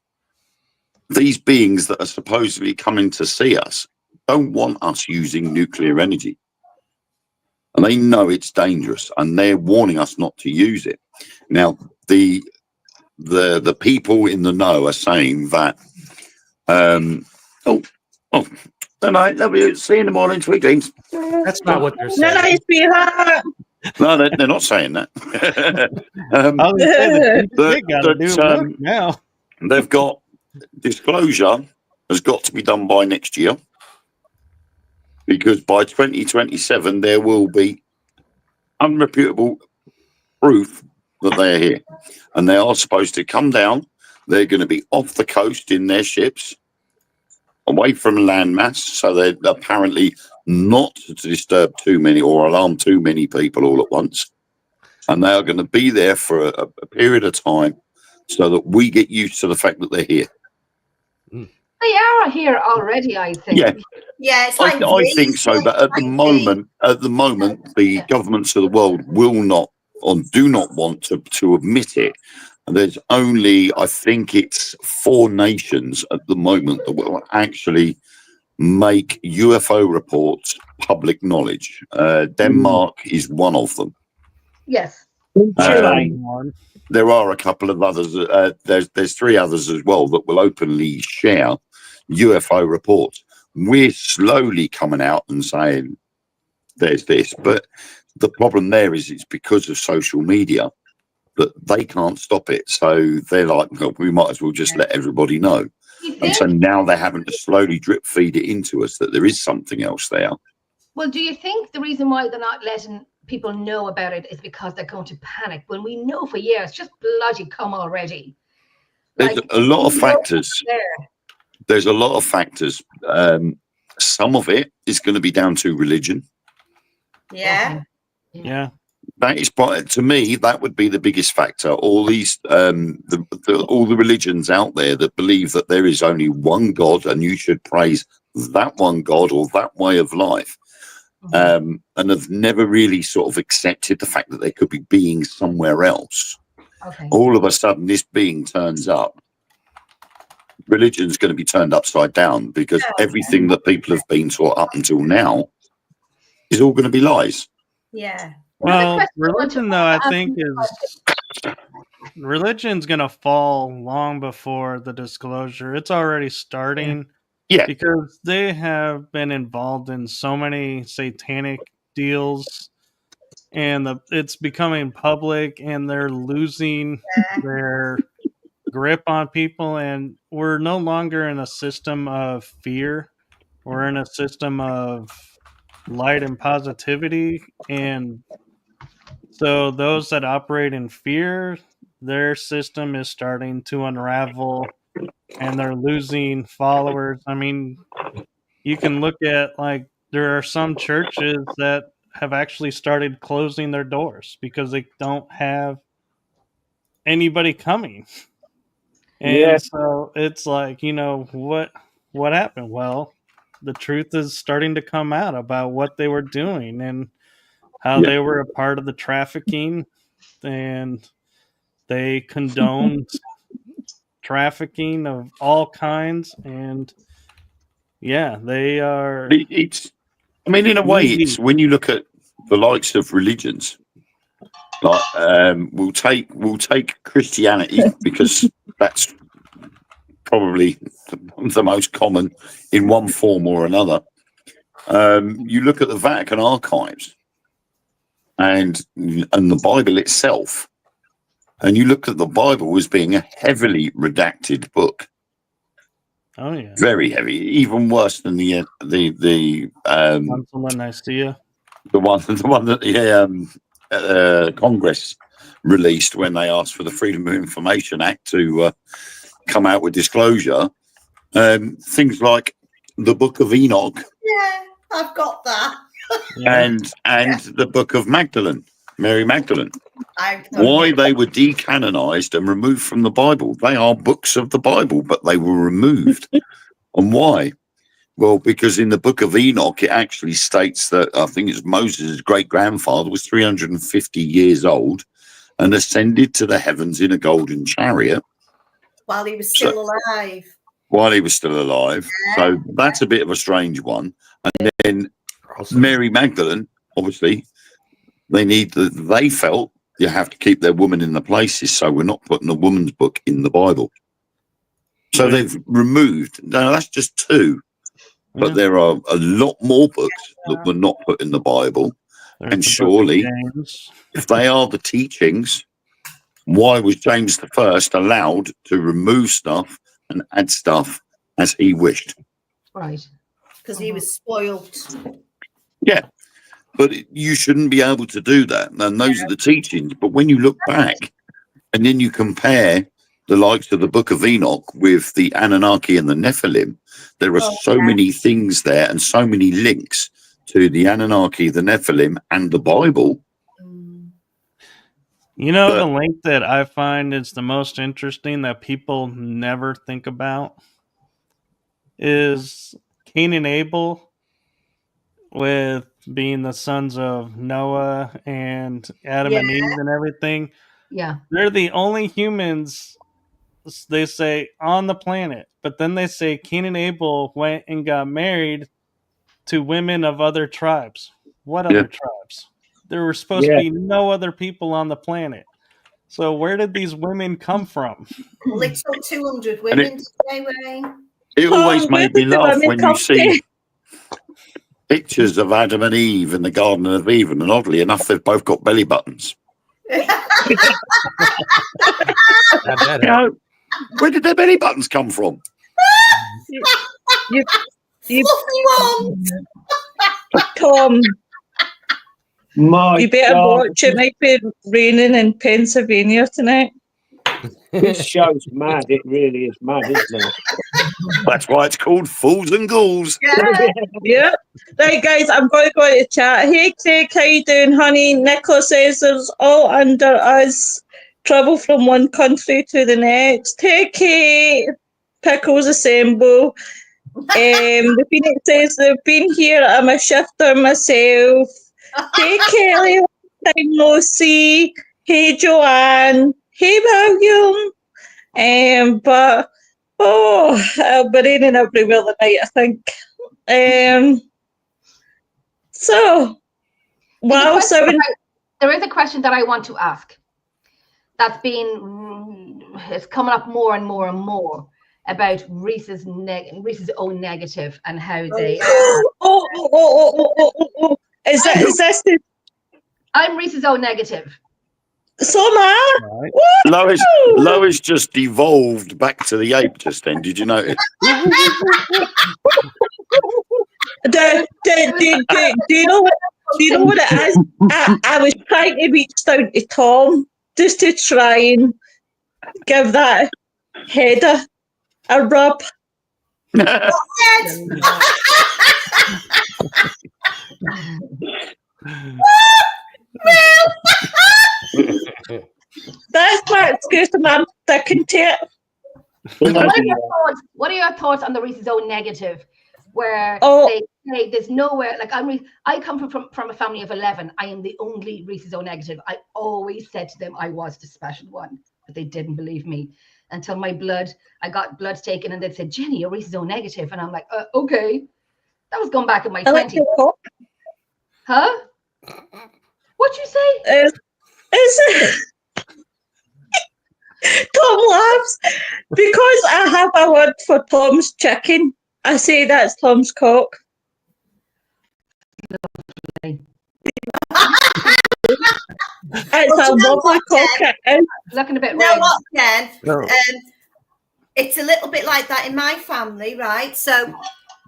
these beings that are supposedly coming to see us don't want us using nuclear energy. And they know it's dangerous, and they're warning us not to use it. Now, the people in the know are saying that, don't know, love you, see you in the morning, sweet dreams. That's not what they're No, saying. nice, sweetheart. No, they're not saying that. I was gonna say the But- deep gotta do but, work now. They've got disclosure has got to be done by next year, because by 2027 there will be unreputable proof that they're here, and they are supposed to come down. They're going to be off the coast in their ships, away from landmass, so they're apparently not to disturb too many or alarm too many people all at once, and they are going to be there for a period of time so that we get used to the fact that they're here. They are here already, I think. Yeah. Yeah, it's like I think so, but at the moment, the governments of the world will not or do not want to admit it. And there's only, I think it's 4 nations at the moment that will actually make UFO reports public knowledge. Denmark is one of them. Yes. Chile. There are a couple of others. There's 3 others as well that will openly share UFO reports. We're slowly coming out and saying there's this, but the problem there is it's because of social media that they can't stop it. So they're like, well, we might as well just let everybody know. And so now they're having to slowly drip feed it into us that there is something else there. Well, do you think the reason why they're not letting people know about it is because they're going to panic when we know for years, just bloody come already? There's a lot of factors. There's a lot of factors. Some of it is going to be down to religion. Yeah. Yeah. That is, to me, that would be the biggest factor. All these, all the religions out there that believe that there is only one God and you should praise that one God or that way of life, and have never really sort of accepted the fact that there could be beings somewhere else. Okay. All of a sudden, this being turns up. Religion's going to be turned upside down because everything that people have been taught up until now is all going to be lies. Yeah. Well, religion, though, I think religion's going to fall long before the disclosure. It's already starting. Yeah. Because they have been involved in so many satanic deals, and it's becoming public, and they're losing their grip on people, and we're no longer in a system of fear. We're in a system of light and positivity, and so those that operate in fear, their system is starting to unravel, and they're losing followers. I mean, you can look at, like, there are some churches that have actually started closing their doors because they don't have anybody coming. And Yeah. so it's like, what happened? Well, the truth is starting to come out about what they were doing and how Yeah. they were a part of the trafficking, and they condoned trafficking of all kinds. And yeah, they are It's, I mean, in a way, easy. it's when you look at the likes of religions, like we'll take Christianity because that's probably the most common in one form or another. You look at the Vatican archives and the Bible itself, and you look at the Bible as being a heavily redacted book. Oh yeah, Very heavy, even worse than the Council of Nicaea. the one that the Congress released when they asked for the Freedom of Information Act to come out with disclosure. Things like the Book of Enoch, Yeah, I've got that. and the Book of Magdalene, Mary Magdalene. Why Why they were decanonized and removed from the Bible? They are books of the Bible, but they were removed. And why? Well, because in the Book of Enoch, it actually states that I think it's Moses' great grandfather was 350 years old and ascended to the heavens in a golden chariot while he was still alive. while he was still alive. So that's a bit of a strange one. And then Mary Magdalene, obviously, they felt you have to keep their woman in the places, so we're not putting a woman's book in the Bible. So they've removed. No, that's just two. But there are a lot more books that were not put in the Bible. And surely, if they are the teachings, why was James I allowed to remove stuff and add stuff as he wished? Right. Because he was spoilt. Yeah. But you shouldn't be able to do that. And those are the teachings. But when you look back and then you compare the likes of the Book of Enoch with the Anunnaki and the Nephilim, there are so many things there and so many links to the Anunnaki, the Nephilim, and the Bible. The link that I find is the most interesting that people never think about is Cain and Abel, with being the sons of Noah and Adam and Eve and everything. Yeah. They're the only humans, they say, on the planet. But then they say Cain and Abel went and got married to women of other tribes. What other tribes? There were supposed to be no other people on the planet. So where did these women come from? Little 200 women anyway. It always made me laugh when you see pictures of Adam and Eve in the Garden of Eden, and oddly enough, they've both got belly buttons. Where did their belly buttons come from? Tom, My you better God. watch. It might be raining in Pennsylvania tonight. This show's mad. It really is mad, isn't it? That's why it's called Fools and Ghouls. Yeah. Right, guys, I'm going to go to chat. Hey, Craig, how you doing, honey? Nicola says there's all under us. Travel from one country to the next. Hey, Kate. Pickles assemble. The Phoenix says they've been here. I'm a shifter myself. Hey, Kelly. Long time no see. Hey, Joanne. Hey, William. But it'll be raining everywhere tonight, I think. So, wow, there is a question that I want to ask. That's it's coming up more and more and more about Reese's own negative and how they. Is this the? I'm Reese's own negative. So am I. Right. Lois just evolved back to the ape just then. Did you notice? Do you know what? Do you know what it is? I was trying to reach down to Tom just to try and give that head a rub. Yes. That's my excuse, and I'm sticking to it. What are your thoughts on the Reese's O negative, where Oh. they say there's nowhere like I come from a family of 11. I am the only Reese's O negative. I always said to them I was the special one, but they didn't believe me until I got blood taken, and they said, Jenny, you're Reese's O negative, and I'm like, okay. That was going back in my 20s. Huh? What'd you say? Is Tom laughs because I have a word for Tom's chicken. I say that's Tom's cock. It's a lovely cock. It is. Looking a bit You know red. what, Jen? No. It's a little bit like that in my family, right? So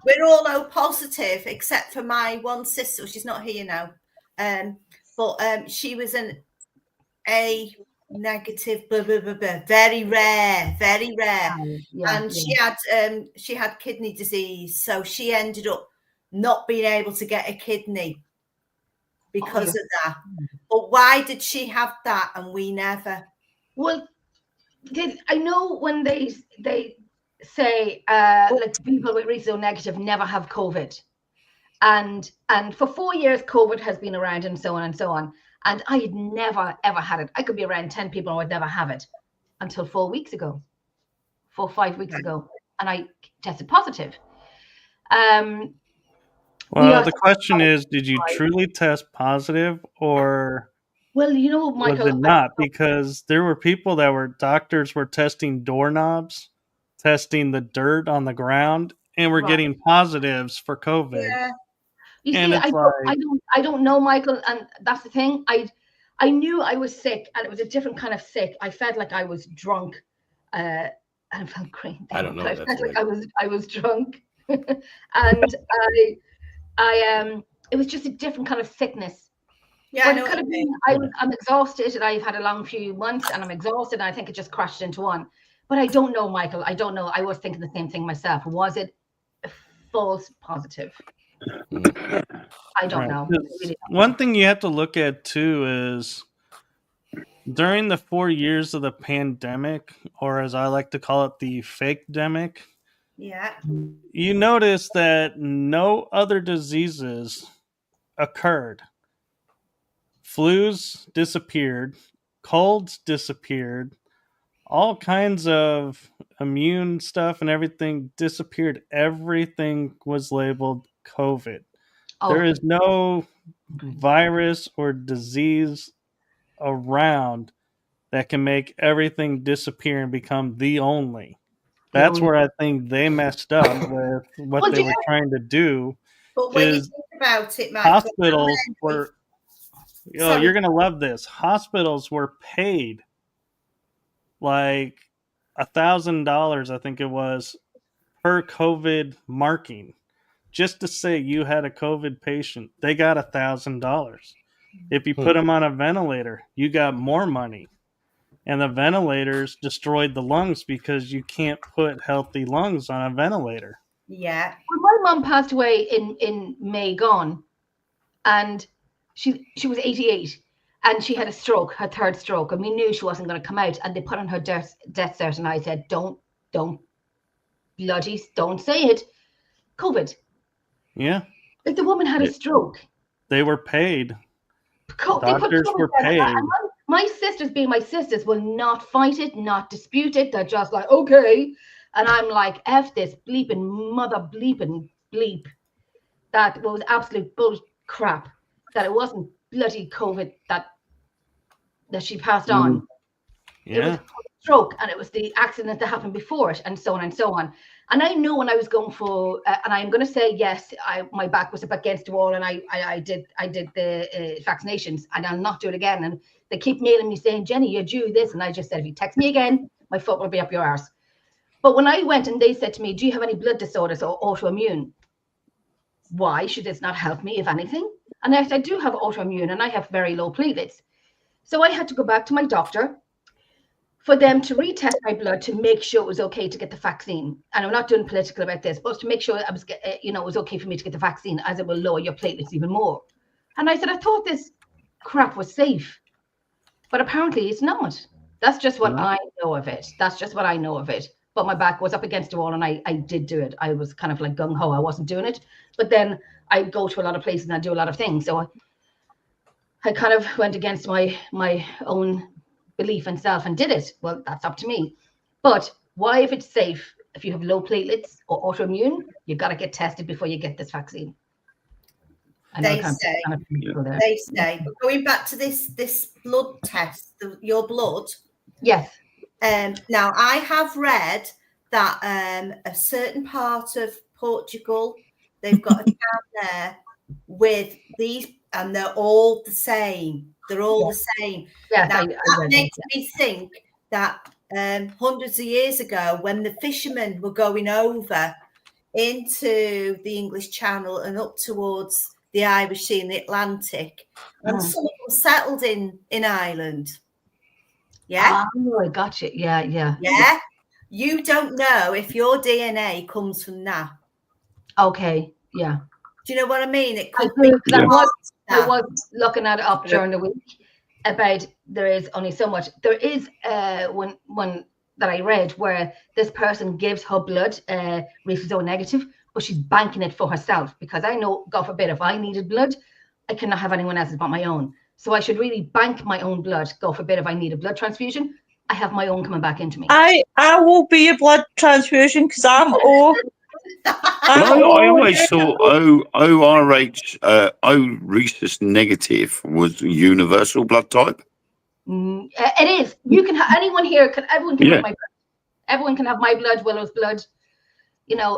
we're all O positive, except for my one sister. She's not here now, but she was an A negative, blah, blah, blah, blah. Very rare, Yeah, and she had kidney disease, so she ended up not being able to get a kidney because of that. But why did she have that and we never? Well, I know when they say like people with Reese's O negative never have COVID, and for 4 years COVID has been around and so on and so on, and I had never ever had it. I could be around 10 people and I would never have it until 4 weeks ago, 4 or 5 weeks ago, and I tested positive. Well, the question is, did you truly test positive, or well, you know, Michael, was it not? Because there were people doctors were testing doorknobs, testing the dirt on the ground, and were getting positives for COVID. Yeah. You And see, it's I don't know, Michael, and that's the thing. I knew I was sick, and it was a different kind of sick. I felt like I was drunk, and I felt great. I don't know. I That's felt like like... I was drunk, and it was just a different kind of sickness. Yeah, But it could have been, I'm exhausted, and I've had a long few months, and I'm exhausted, and I think it just crashed into one. But I don't know, Michael. I don't know. I was thinking the same thing myself. Was it a false positive? I don't know. Really don't. One thing you have to look at too is during the 4 years of the pandemic, or as I like to call it, the fake-demic, Yeah. you notice that no other diseases occurred. Flus disappeared, colds disappeared, all kinds of immune stuff and everything disappeared. Everything was labeled COVID. There is no virus or disease around that can make everything disappear and become the only. That's where I think they messed up with what they were trying to do. But when you think about it, Michael, hospitals were... you're going to love this. Hospitals were paid like $1,000, I think it was, per COVID marking. Just to say you had a COVID patient, they got $1,000. If you put them on a ventilator, you got more money. And the ventilators destroyed the lungs because you can't put healthy lungs on a ventilator. Yeah. Well, my mum passed away in May gone, and she was 88, and she had a stroke, her third stroke, and we knew she wasn't going to come out, and they put on her death cert, and I said, don't bloody, don't say it. COVID. Yeah. Like the woman had a stroke. They were paid. Doctors were paid. My sisters, being my sisters, will not fight it, not dispute it. They're just like, okay. And I'm like, F this bleeping mother bleeping bleep. That was absolute bull crap. That it wasn't bloody COVID that she passed on. Yeah. It was a stroke, and it was the accident that happened before it, and so on and so on. And I knew when I was going for, and I'm going to say yes, my back was up against the wall, and I did the vaccinations, and I'll not do it again. And they keep mailing me saying, Jenny, you're due this, and I just said, if you text me again, my foot will be up your arse. But when I went and they said to me, do you have any blood disorders or autoimmune? why should this not help me, if anything? And I do have autoimmune and I have very low platelets. So I had to go back to my doctor for them to retest my blood to make sure it was okay to get the vaccine. And I'm not doing political about this, but to make sure I was, it was okay for me to get the vaccine, as it will lower your platelets even more. And I said, I thought this crap was safe, but apparently it's not. That's just what I know of it. That's just what I know of it. But my back was up against the wall and I did do it. I was kind of like gung-ho. I wasn't doing it. But then I go to a lot of places and I do a lot of things. So I kind of went against my own belief and self and did it. Well, that's up to me. But why, if it's safe, if you have low platelets or autoimmune, you got to get tested before you get this vaccine. They say. But going back to this blood test, your blood. Yes. Now, I have read that a certain part of Portugal, they've got a town there with these, and they're all the same. They're all the same. Yes, now, that makes me think that hundreds of years ago, when the fishermen were going over into the English Channel and up towards the Irish Sea and the Atlantic, and some of them settled in Ireland. Yeah. Oh, I got you. Yeah. Yeah. You don't know if your DNA comes from that. Okay. Yeah. Do you know what I mean? It could be. I was looking at it up during the week about there is only so much. There is one that I read where this person gives her blood rhesus O negative, but she's banking it for herself, because I know, God forbid, if I needed blood, I cannot have anyone else's but my own. So I should really bank my own blood. God forbid, if I need a blood transfusion, I have my own coming back into me. I will be a blood transfusion because I'm O. I always thought O rhesus negative was universal blood type. It is. You can have anyone here. Everyone can have my blood. Everyone can have my blood, Willow's blood.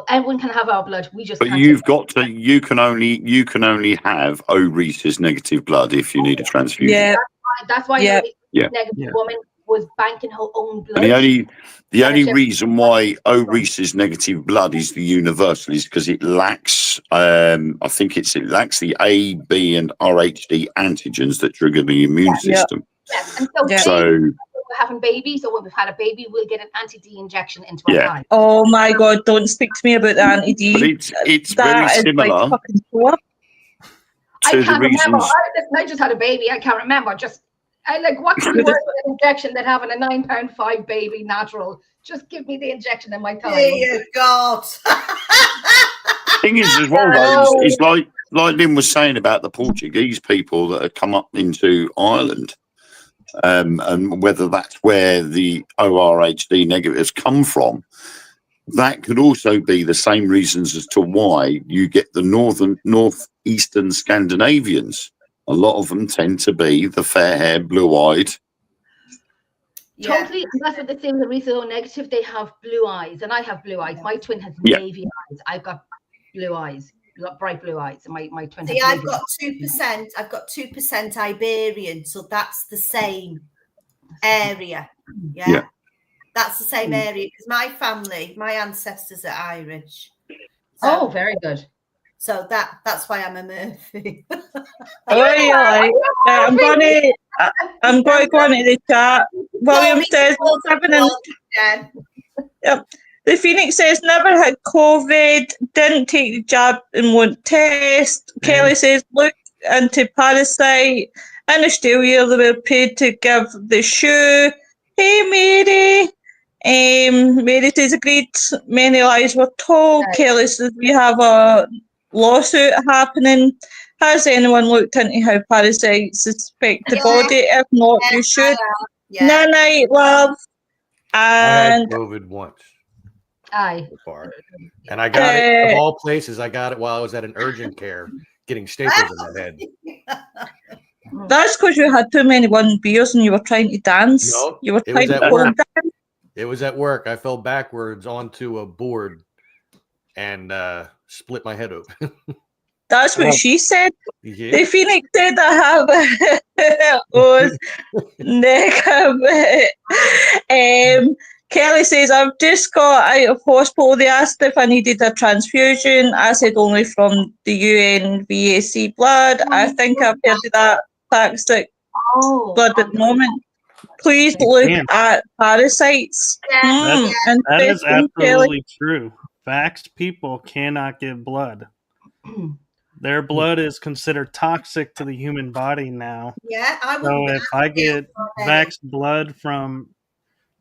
Everyone can have our blood. We just. But you've got to. You can only have O rhesus negative blood if you need a transfusion. Yeah. That's why the negative woman was banking her own blood. And the only reason why O rhesus negative blood is the universal is because it lacks. I think it lacks the A, B, and RHD antigens that trigger the immune system. Yes. And so we're having babies, or when we've had a baby, we'll get an anti-D injection into our body. Oh my God! Don't speak to me about the anti-D. But it's very similar. I can't remember. I just had a baby. I can't remember. What can be worse than an injection than having a £9.5 baby natural? Just give me the injection in my time. Dear God. Thing is, as well, though, is like Lynn was saying about the Portuguese people that had come up into Ireland, and whether that's where the ORHD negatives come from. That could also be the same reasons as to why you get the northeastern Scandinavians. A lot of them tend to be the fair-haired, blue-eyed. Totally. And that's what they say with the rhesus O negative. They have blue eyes, and I have blue eyes. My twin has navy eyes. I've got blue eyes, bright blue eyes. And my twin. See, I've got 2%. I've got 2% Iberian, so that's the same area. Yeah. That's the same area, because my ancestors are Irish. So, very good. So that's why I'm a Murphy. I'm going to go into the chat. William says, the Phoenix says, never had COVID, didn't take the jab and won't test. Kelly says, look into Parasite. In Australia, they were paid to give the shoe. Hey, Mary. Mary says, agreed, many lies were told. Kelly says, we have a lawsuit happening. Has anyone looked into how parasites affect the body? If not, you should. Night, love. And I had COVID once. Aye. And I got it, of all places, I got it while I was at an urgent care getting staples in my head. That's because you had too many beers and you were trying to dance. No, you were it trying was to at work. dance. It was at work. I fell backwards onto a board and split my head open. That's what she said. Yeah. The Phoenix said I have was negative. Kelly says, I've just got out of hospital. They asked if I needed a transfusion. I said only from the UNVAC blood. I think I've heard of that toxic blood at the moment. Please look at parasites. Yeah. That is Interesting, Kelly. absolutely true. Vaxxed people cannot give blood. Their blood is considered toxic to the human body now. Yeah, I would. So if I get vaxxed blood from,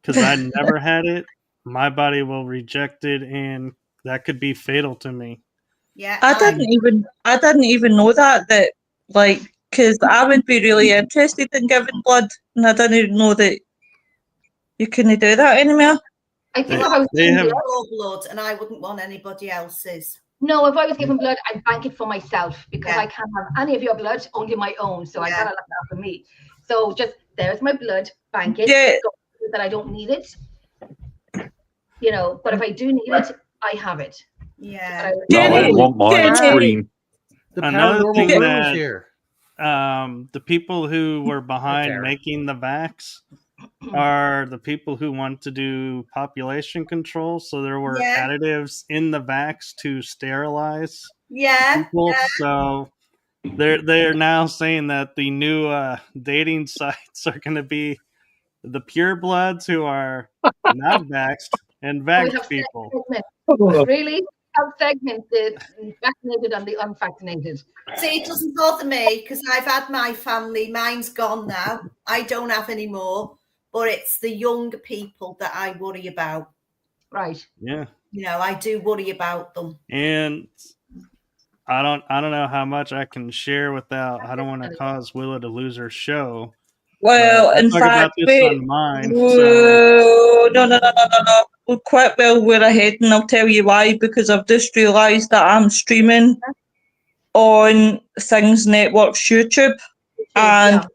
because I never had it, my body will reject it, and that could be fatal to me. Yeah, I didn't even know that like, because I would be really interested in giving blood, and I didn't even know that you couldn't do that anymore. I think if I was They have your blood, and I wouldn't want anybody else's. no, if I was given blood, I'd bank it for myself because I can't have any of your blood, only my own. So I gotta look out for me. So just there's my blood, bank it. Yeah. That I don't need it. You know, but if I do need it, I have it. Yeah. No, I don't want mine. It's green. The Another paranormal thing room that- is here. the people who were behind Darren. making the vax are the people who want to do population control. So there were additives in the vax to sterilize people. So they're now saying that the new dating sites are going to be the purebloods who are not vaxxed and vaxxed people. Really? How segment the vaccinated and the unvaccinated? See, it doesn't bother me because I've had my family. Mine's gone now. I don't have any more. But it's the young people that I worry about. Right. Yeah. You know, I do worry about them. And I don't know how much I can share without. I don't want to cause Willow to lose her show. Well, in talk about fact, this on mine. No. We're quite well we're ahead, and I'll tell you why. Because I've just realised that I'm streaming on Things Network's YouTube, and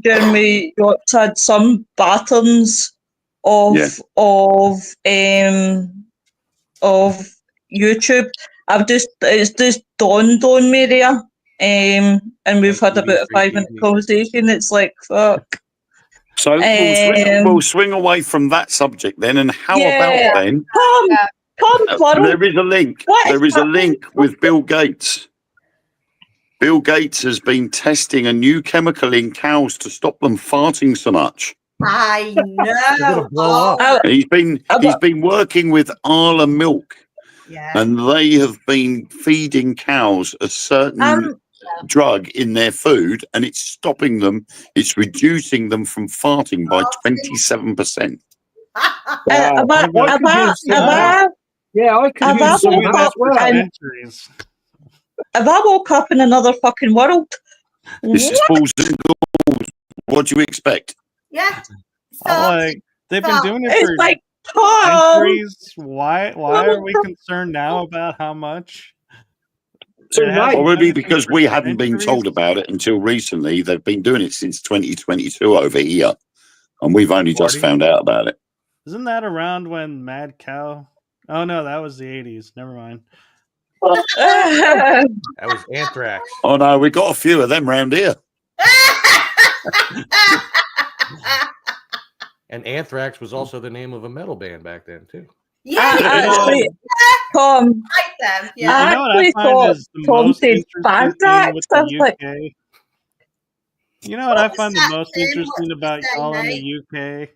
Jeremy York's had some patterns of YouTube. It's just dawned on me there. And we've had about a 5-minute conversation. It's like, fuck. So we'll swing away from that subject then. And how about then? Come, there is a link. There is a link with Bill Gates. Bill Gates has been testing a new chemical in cows to stop them farting so much. I know. He's been working with Arla Milk, and they have been feeding cows a certain drug in their food, and it's stopping them. It's reducing them from farting by 27%. I could use some as well. If I woke up in another fucking world, this is Balls and Ghouls. What do you expect? Yeah. They've been doing it for centuries. Why are we concerned now about how much? Probably because we hadn't been told about it until recently. They've been doing it since 2022 over here, and we've only just found out about it. Isn't that around when Mad Cow? Oh no, that was the 80s. Never mind. That was Anthrax. Oh no, we got a few of them round here. And Anthrax was also the name of a metal band back then too. Actually, Tom. You know what I find is the most interesting thing with the UK? You know what I find the most interesting about y'all in the UK?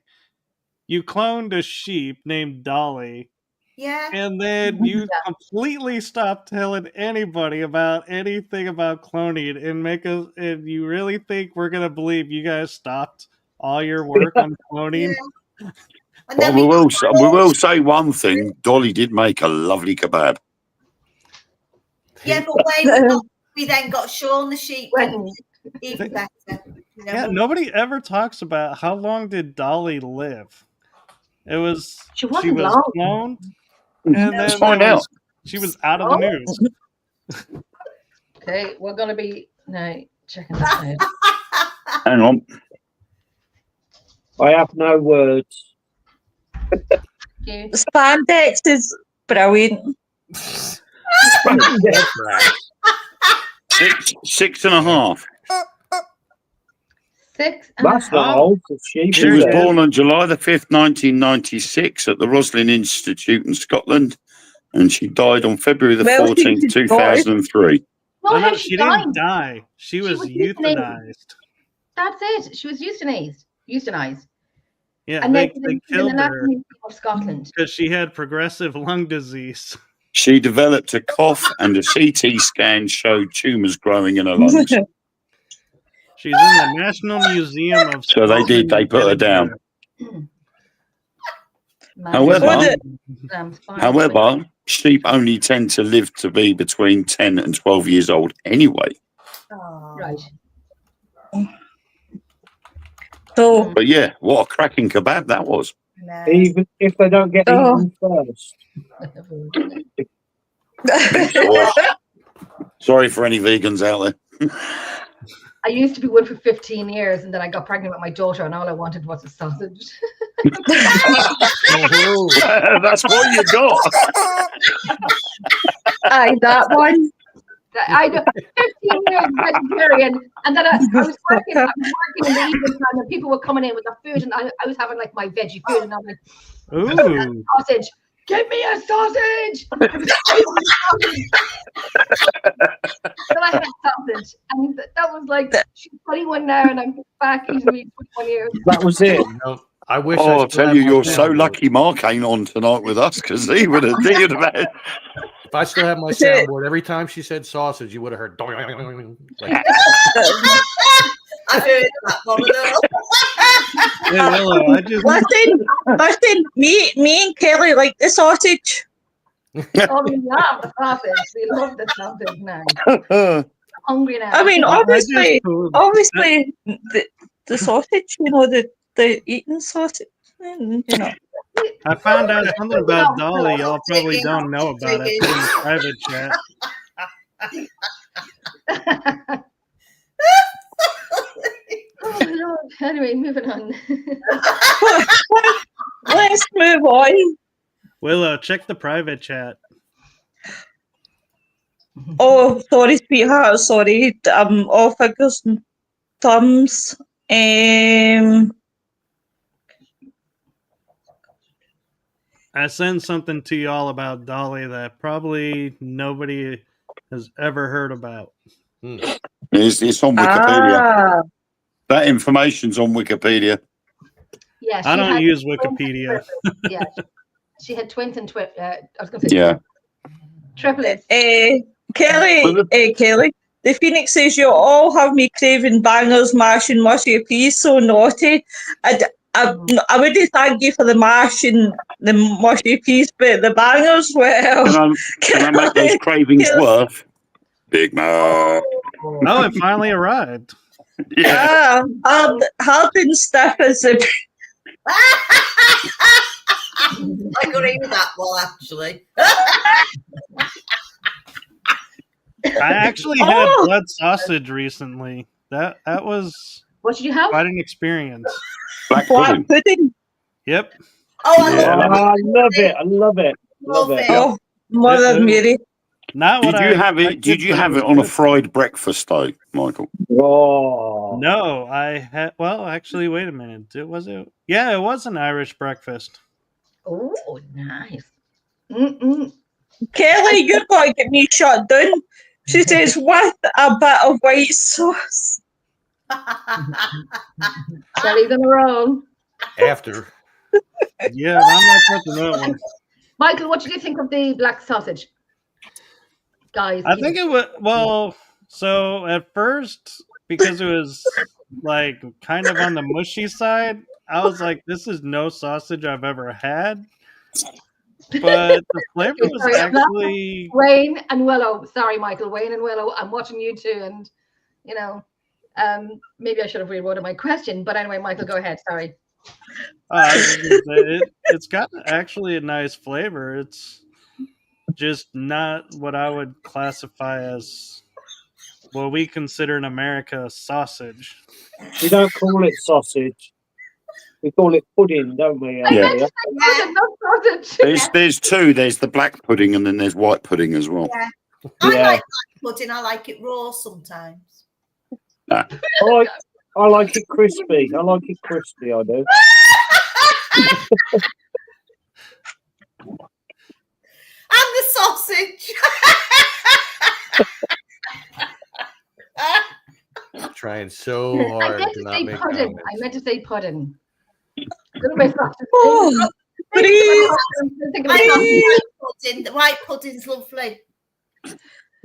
You cloned a sheep named Dolly. Yeah. And then you completely stopped telling anybody about anything about cloning and you really think we're gonna believe you guys stopped all your work on cloning? Well, we will say one thing. Dolly did make a lovely kebab. Yeah, but we then got Sean the sheep. Even better. You know? Yeah, nobody ever talks about how long did Dolly live. It was she was cloned, and then she was out of the news. Okay, we're gonna be checking this out. Hang on. I have no words. Spandex is brilliant. 6.5. 6. That's not Oh. old. It's sheep, She is was it? born on July the 5th, 1996 at the Roslin Institute in Scotland, and she died on February the Well, 14th, she's 2003. No, Oh, no, how she died. didn't die. She was euthanized. That's it. She was euthanized. Yeah, And they then in the killed National her Museum of Scotland. because she had progressive lung disease. She developed a cough, and a CT scan showed tumours growing in her lungs. She's in the National Museum of So they did, Scotland they in put her down. Edinburgh. However, Fine. However, sheep only tend to live to be between 10 and 12 years old anyway. Oh. Right. So, But yeah, what a cracking kebab that was. No. Even if they don't get Oh. eaten first. Sorry for any vegans out there. I used to be one for 15 years, and then I got pregnant with my daughter, and all I wanted was a sausage. That's what you got. aye, that one. I 15 years vegetarian, and then I was working in the evening time, and people were coming in with their food, and I was having like my veggie food, and I'm like, Ooh. sausage, give me a sausage. I was craving sausage. Then I had sausage, and that was like, she's 21 now, and I'm back eating meat 21 years. That was it. You know, I wish. Oh, I I'll still tell had you, my you're so soundboard. lucky Mark ain't on tonight with us, because he would have had. If I still had my That's it. soundboard, every time she said sausage, you would have heard. Doing, like, I heard that one. Hey, Willow, I just listen, me and Kelly like the sausage. Oh, we love the sausage. We love the sausage now. I'm hungry now. I mean, obviously, told- the sausage, you know, the eating sausage, you know. I found out something about Dolly y'all probably don't know about. I put in the private chat. Oh, Lord. Anyway, moving on. Let's move on. Willow, check the private chat. Oh, sorry, sweetheart. Sorry, all figures and thumbs. I sent something to y'all about Dolly that probably nobody has ever heard about. It's on Wikipedia. That information's on Wikipedia. Yeah, I don't had use twins and Wikipedia. triplets. Yeah, she had twins and I was going to say Yeah. triplets. Kelly. The Phoenix says you all have me craving bangers, mash, and mushy peas. So naughty. I wouldn't thank you for the mash and the mushy peas, but the bangers, well. Can I make those cravings worth? Big Mac. Oh, it finally arrived. Yeah. Hard and stiff as a. I agree with that one, actually. I actually had blood sausage recently. That was What did you have? quite an experience. Black Black pudding. pudding. Yep. Oh, I Yeah. love I love it. Love it. Oh, Mother Yeah. Mary. Not what Did you I have it? expected, Did you but have was it on a good. fried breakfast though, Michael? Oh. No, I had. Well, actually, wait a minute. Was it? Yeah, it was an Irish breakfast. Oh, nice. Mm-mm. Kelly, you're going to get me shut down. She says, with a bit of white sauce. Kelly's on her own. after. Yeah, I'm not touching that one. Michael, what did you think of the black sausage? Guys, I think it was well. So at first, because it was like kind of on the mushy side, I was like, "This is no sausage I've ever had." But the flavor was Sorry, I'm actually Wayne and Willow. Sorry, Michael. Wayne and Willow. I'm watching you two, and you know, maybe I should have reworded my question. But anyway, Michael, go ahead. Sorry. it's got actually a nice flavor. It's just not what I would classify as what we consider in America sausage. We don't call it sausage. We call it pudding, don't we? Yeah. Sausage, not sausage. There's two. There's the black pudding and then there's white pudding as well. I Yeah. like black pudding. I like it raw sometimes. I I like it crispy. I like it crispy. I do. And the sausage. Trying so I hard meant to to not say make pudding. comments. I meant to say pudding. Look at my sausage. Oh, please, The white pudding's lovely.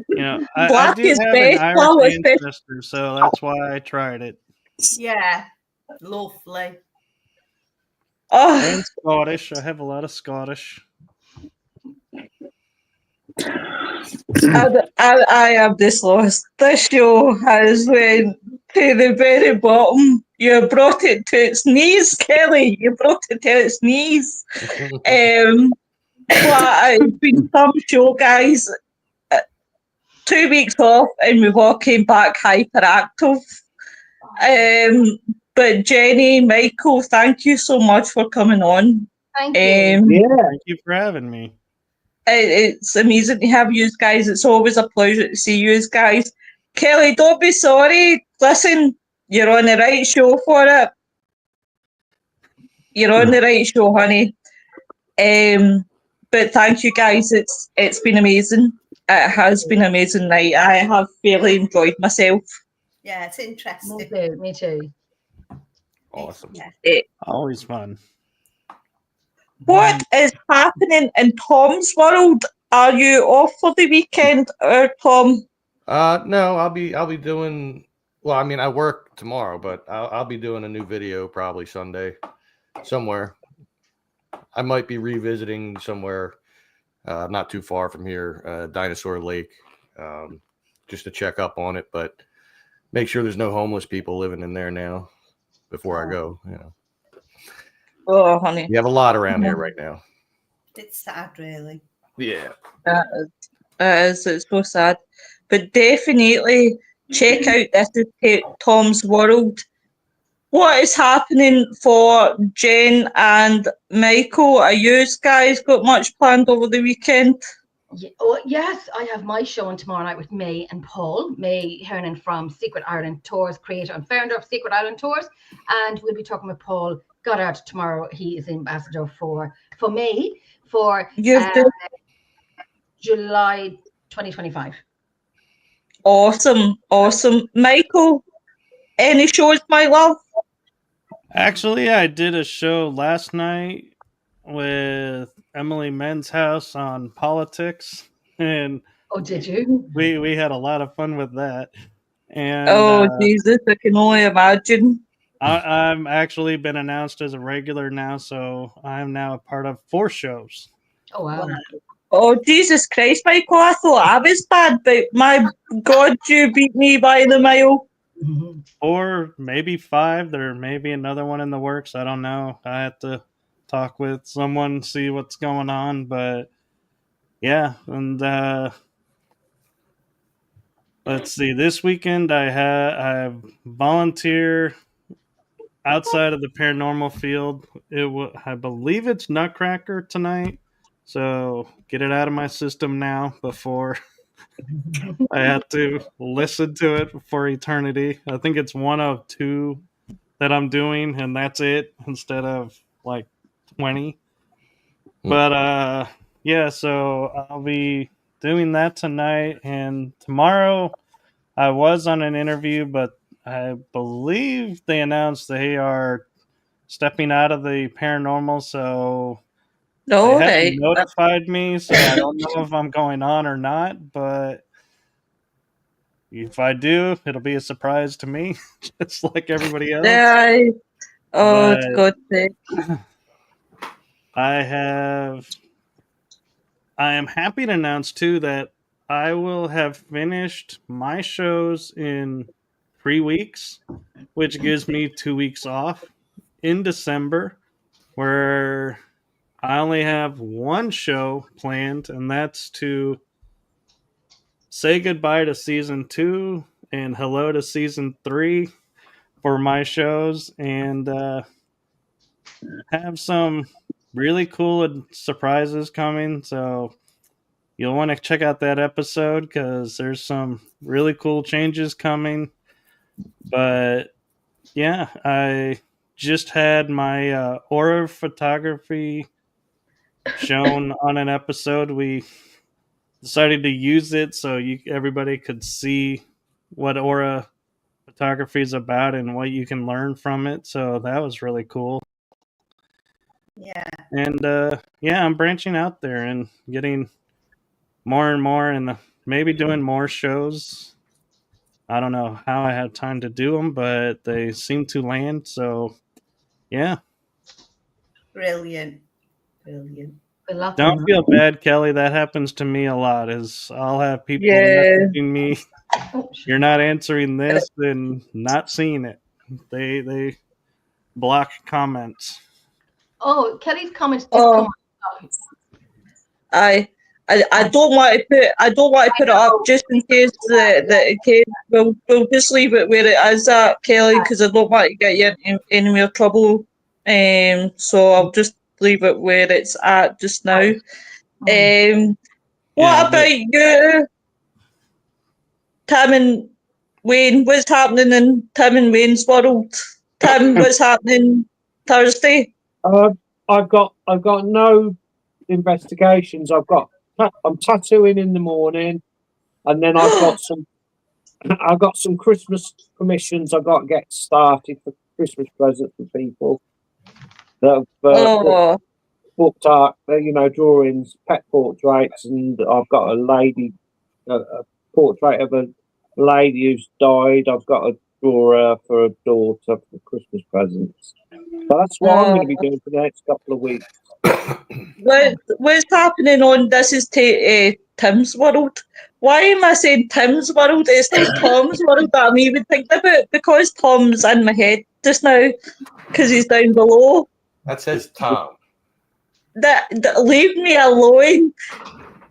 You know, I black do is have an best. Irish Well, especially ancestor, so that's why I tried it. Yeah, lovely. oh, And Scottish. I have a lot of Scottish. I am this lost. This show has went to the very bottom. You brought it to its knees, Kelly. You brought it to its knees. But it's been some show, guys. 2 weeks off, and we've all came back hyperactive. But Jenny, Michael, thank you so much for coming on. Thank you. Yeah. Thank you for having me. It's amazing to have you guys. It's always a pleasure to see you guys. Kelly, don't be sorry. Listen, you're on the right show for it. You're on the right show, honey. But thank you guys. It's been amazing. It has been an amazing night. I have really enjoyed myself. Yeah, it's Me interesting. too. Me too. Awesome. Yeah. Always fun. What is happening in Tom's world? Are you off for the weekend, or Tom? No, I'll be doing. Well, I mean, I work tomorrow, but I'll be doing a new video probably Sunday, somewhere. I might be revisiting somewhere, not too far from here, Dinosaur Lake, just to check up on it, but make sure there's no homeless people living in there now before I go. You know, Oh, honey. you have a lot around here right now. It's sad, really. Yeah. It's so sad. But definitely check out This Is Tom's World. What is happening for Jen and Michael? Are you guys got much planned over the weekend? Yeah, oh, yes, I have my show on tomorrow night with May and Paul. May Hernan from Secret Ireland Tours, creator and founder of Secret Ireland Tours. And we'll be talking with Paul Goddard tomorrow. He is the ambassador for May for July 2025. Awesome. Michael, any shows, my love? Actually, I did a show last night with Emily Men's House on politics, and Oh, did you? we had a lot of fun with that. And Oh, Jesus, I can only imagine. I'm actually been announced as a regular now, so I'm now a part of 4 shows. Oh, wow. Oh, Jesus Christ, Michael, I thought I was bad, but my God, you beat me by the mile. 4, maybe 5. There may be another one in the works. I don't know. I have to talk with someone, see what's going on. But yeah, and let's see. This weekend I volunteer outside of the paranormal field. I believe it's Nutcracker tonight. So get it out of my system now before I have to listen to it for eternity. I think it's one of 2 that I'm doing, and that's it instead of like 20. But yeah, so I'll be doing that tonight, and tomorrow I was on an interview, but I believe they announced they are stepping out of the paranormal, so they All haven't right. notified me, so I don't know if I'm going on or not, but if I do, it'll be a surprise to me, just like everybody else. Oh, But God's sake. I am happy to announce too that I will have finished my shows in 3 weeks, which gives me 2 weeks off in December, where I only have one show planned, and that's to say goodbye to season 2 and hello to season 3 for my shows, and have some really cool surprises coming. So you'll want to check out that episode because there's some really cool changes coming. But yeah, I just had my aura photography shown on an episode. We decided to use it so everybody could see what aura photography is about and what you can learn from it. So that was really cool. Yeah. And yeah, I'm branching out there and getting more and more, and maybe doing more shows. I don't know how I have time to do them, but they seem to land. So yeah, Brilliant. Brilliant. Good luck. don't feel bad, Kelly. That happens to me a lot. Is I'll have people Yeah. messaging me, Oh, "You're not answering this," and not seeing it. They block comments. oh, Kelly's comments did Oh. come up. I don't want to put it up just in case that it can. We'll just leave it where it is at, Kelly, because I don't want to get you in any more trouble. So I'll just leave it where it's at just now. What Yeah, about you, Tim and Wayne? What's happening in Tim and Wayne's world? Tim, what's happening Thursday? I've got no investigations. I'm tattooing in the morning, and then I've got some Christmas commissions I've got to get started for Christmas presents for people that have booked art, drawings, pet portraits, and I've got a portrait of a lady who's died. I've got to draw her for a daughter for Christmas presents. So that's what I'm going to be doing for the next couple of weeks. What's happening on This Is Tim's World? Why am I saying Tim's World? It's Tom's World that I'm even thinking about, because Tom's in my head just now because he's down below. That says Tom. That leave me alone.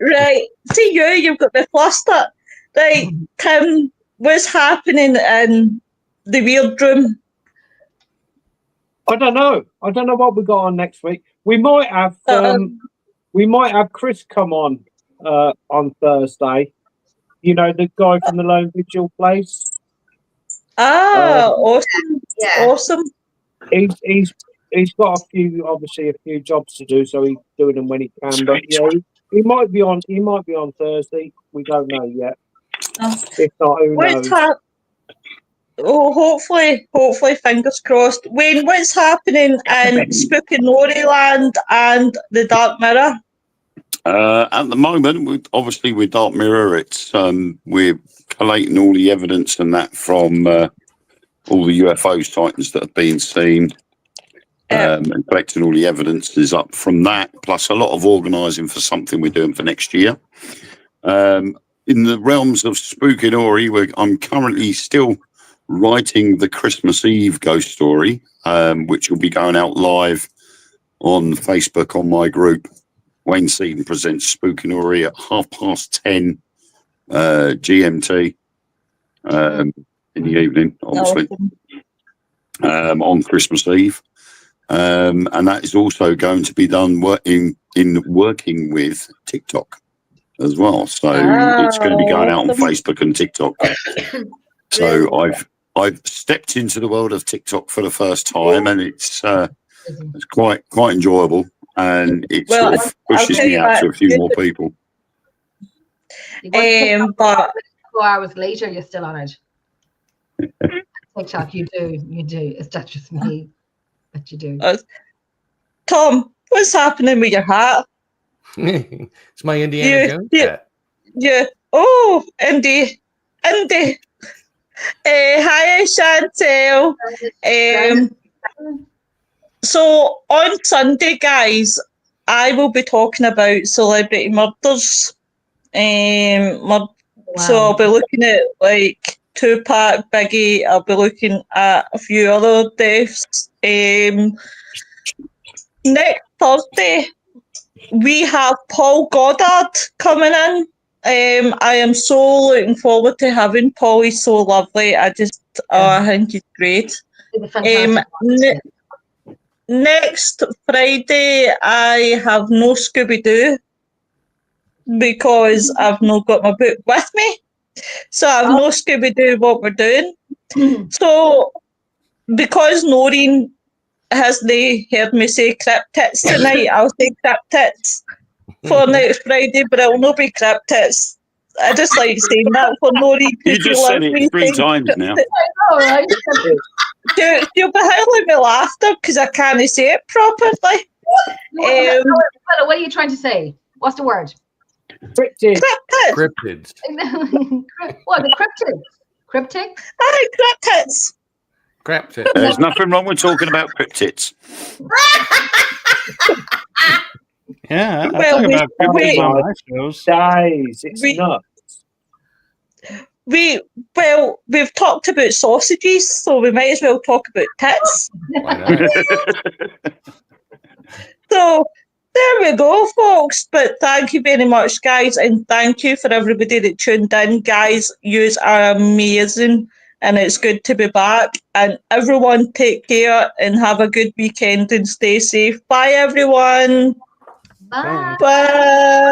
Right. See you've got me flustered. Right, Tim, what's happening in the Weird Room? I don't know what we got on next week. We might have Chris come on Thursday. You know, the guy from the Lone Vigil place. Awesome. Yeah. Awesome. He's got a few jobs to do, so he's doing them when he can. But yeah, he might be on Thursday. We don't know yet. If not, who knows? Hopefully, fingers crossed. Wayne, what's happening in Spooky Land and the Dark Mirror? At the moment, with Dark Mirror, it's we're collating all the evidence and that from all the UFOs Titans that have been seen, and collecting all the evidence is up from that, plus a lot of organising for something we're doing for next year. In the realms of Spooky I'm currently still writing the Christmas Eve ghost story, which will be going out live on Facebook on my group. Wayne Seaton presents Spooky Nori at 10:30 GMT in the evening, obviously, on Christmas Eve. And that is also going to be done working with TikTok as well. So it's going to be going out on Facebook and TikTok. So I've stepped into the world of TikTok for the first time, and it's quite enjoyable, and it sort of pushes me out to a few more people. But 2 hours later, you're still on it. TikTok, you do. It's not just me, but you do. Tom, what's happening with your hat? It's my Indiana Jones hat. Yeah. Oh, Indy. Hi, Chantel. So on Sunday, guys, I will be talking about celebrity murders. So I'll be looking at like Tupac, Biggie. I'll be looking at a few other deaths. Next Thursday, we have Paul Goddard coming in. I am so looking forward to having Paul. He's so lovely. I think he's great. Next Friday, I have no Scooby-Doo because I've not got my book with me. So I have no Scooby-Doo what we're doing. So because Noreen hasn't heard me say crap tits tonight, I'll say crap tits for next Friday, but it'll not be crap tits. I just like saying that for Noreen. You just said it 3 times now. All right. She'll be howling me laughter because I can't say it properly. What are you trying to say? What's the word? Cryptid. Cryptids. Cryptids. What, the cryptid? Cryptic? Aye, cryptids. Cryptids. There's nothing wrong with talking about cryptids. Yeah, I Well, talk about cryptids on my shows. Days. It's nuts. We've talked about sausages, so we might as well talk about tits. Why not? So there we go, folks. But thank you very much, guys, and thank you for everybody that tuned in. Guys, yous are amazing, and it's good to be back. And everyone take care and have a good weekend and stay safe. Bye, everyone. Bye. Bye.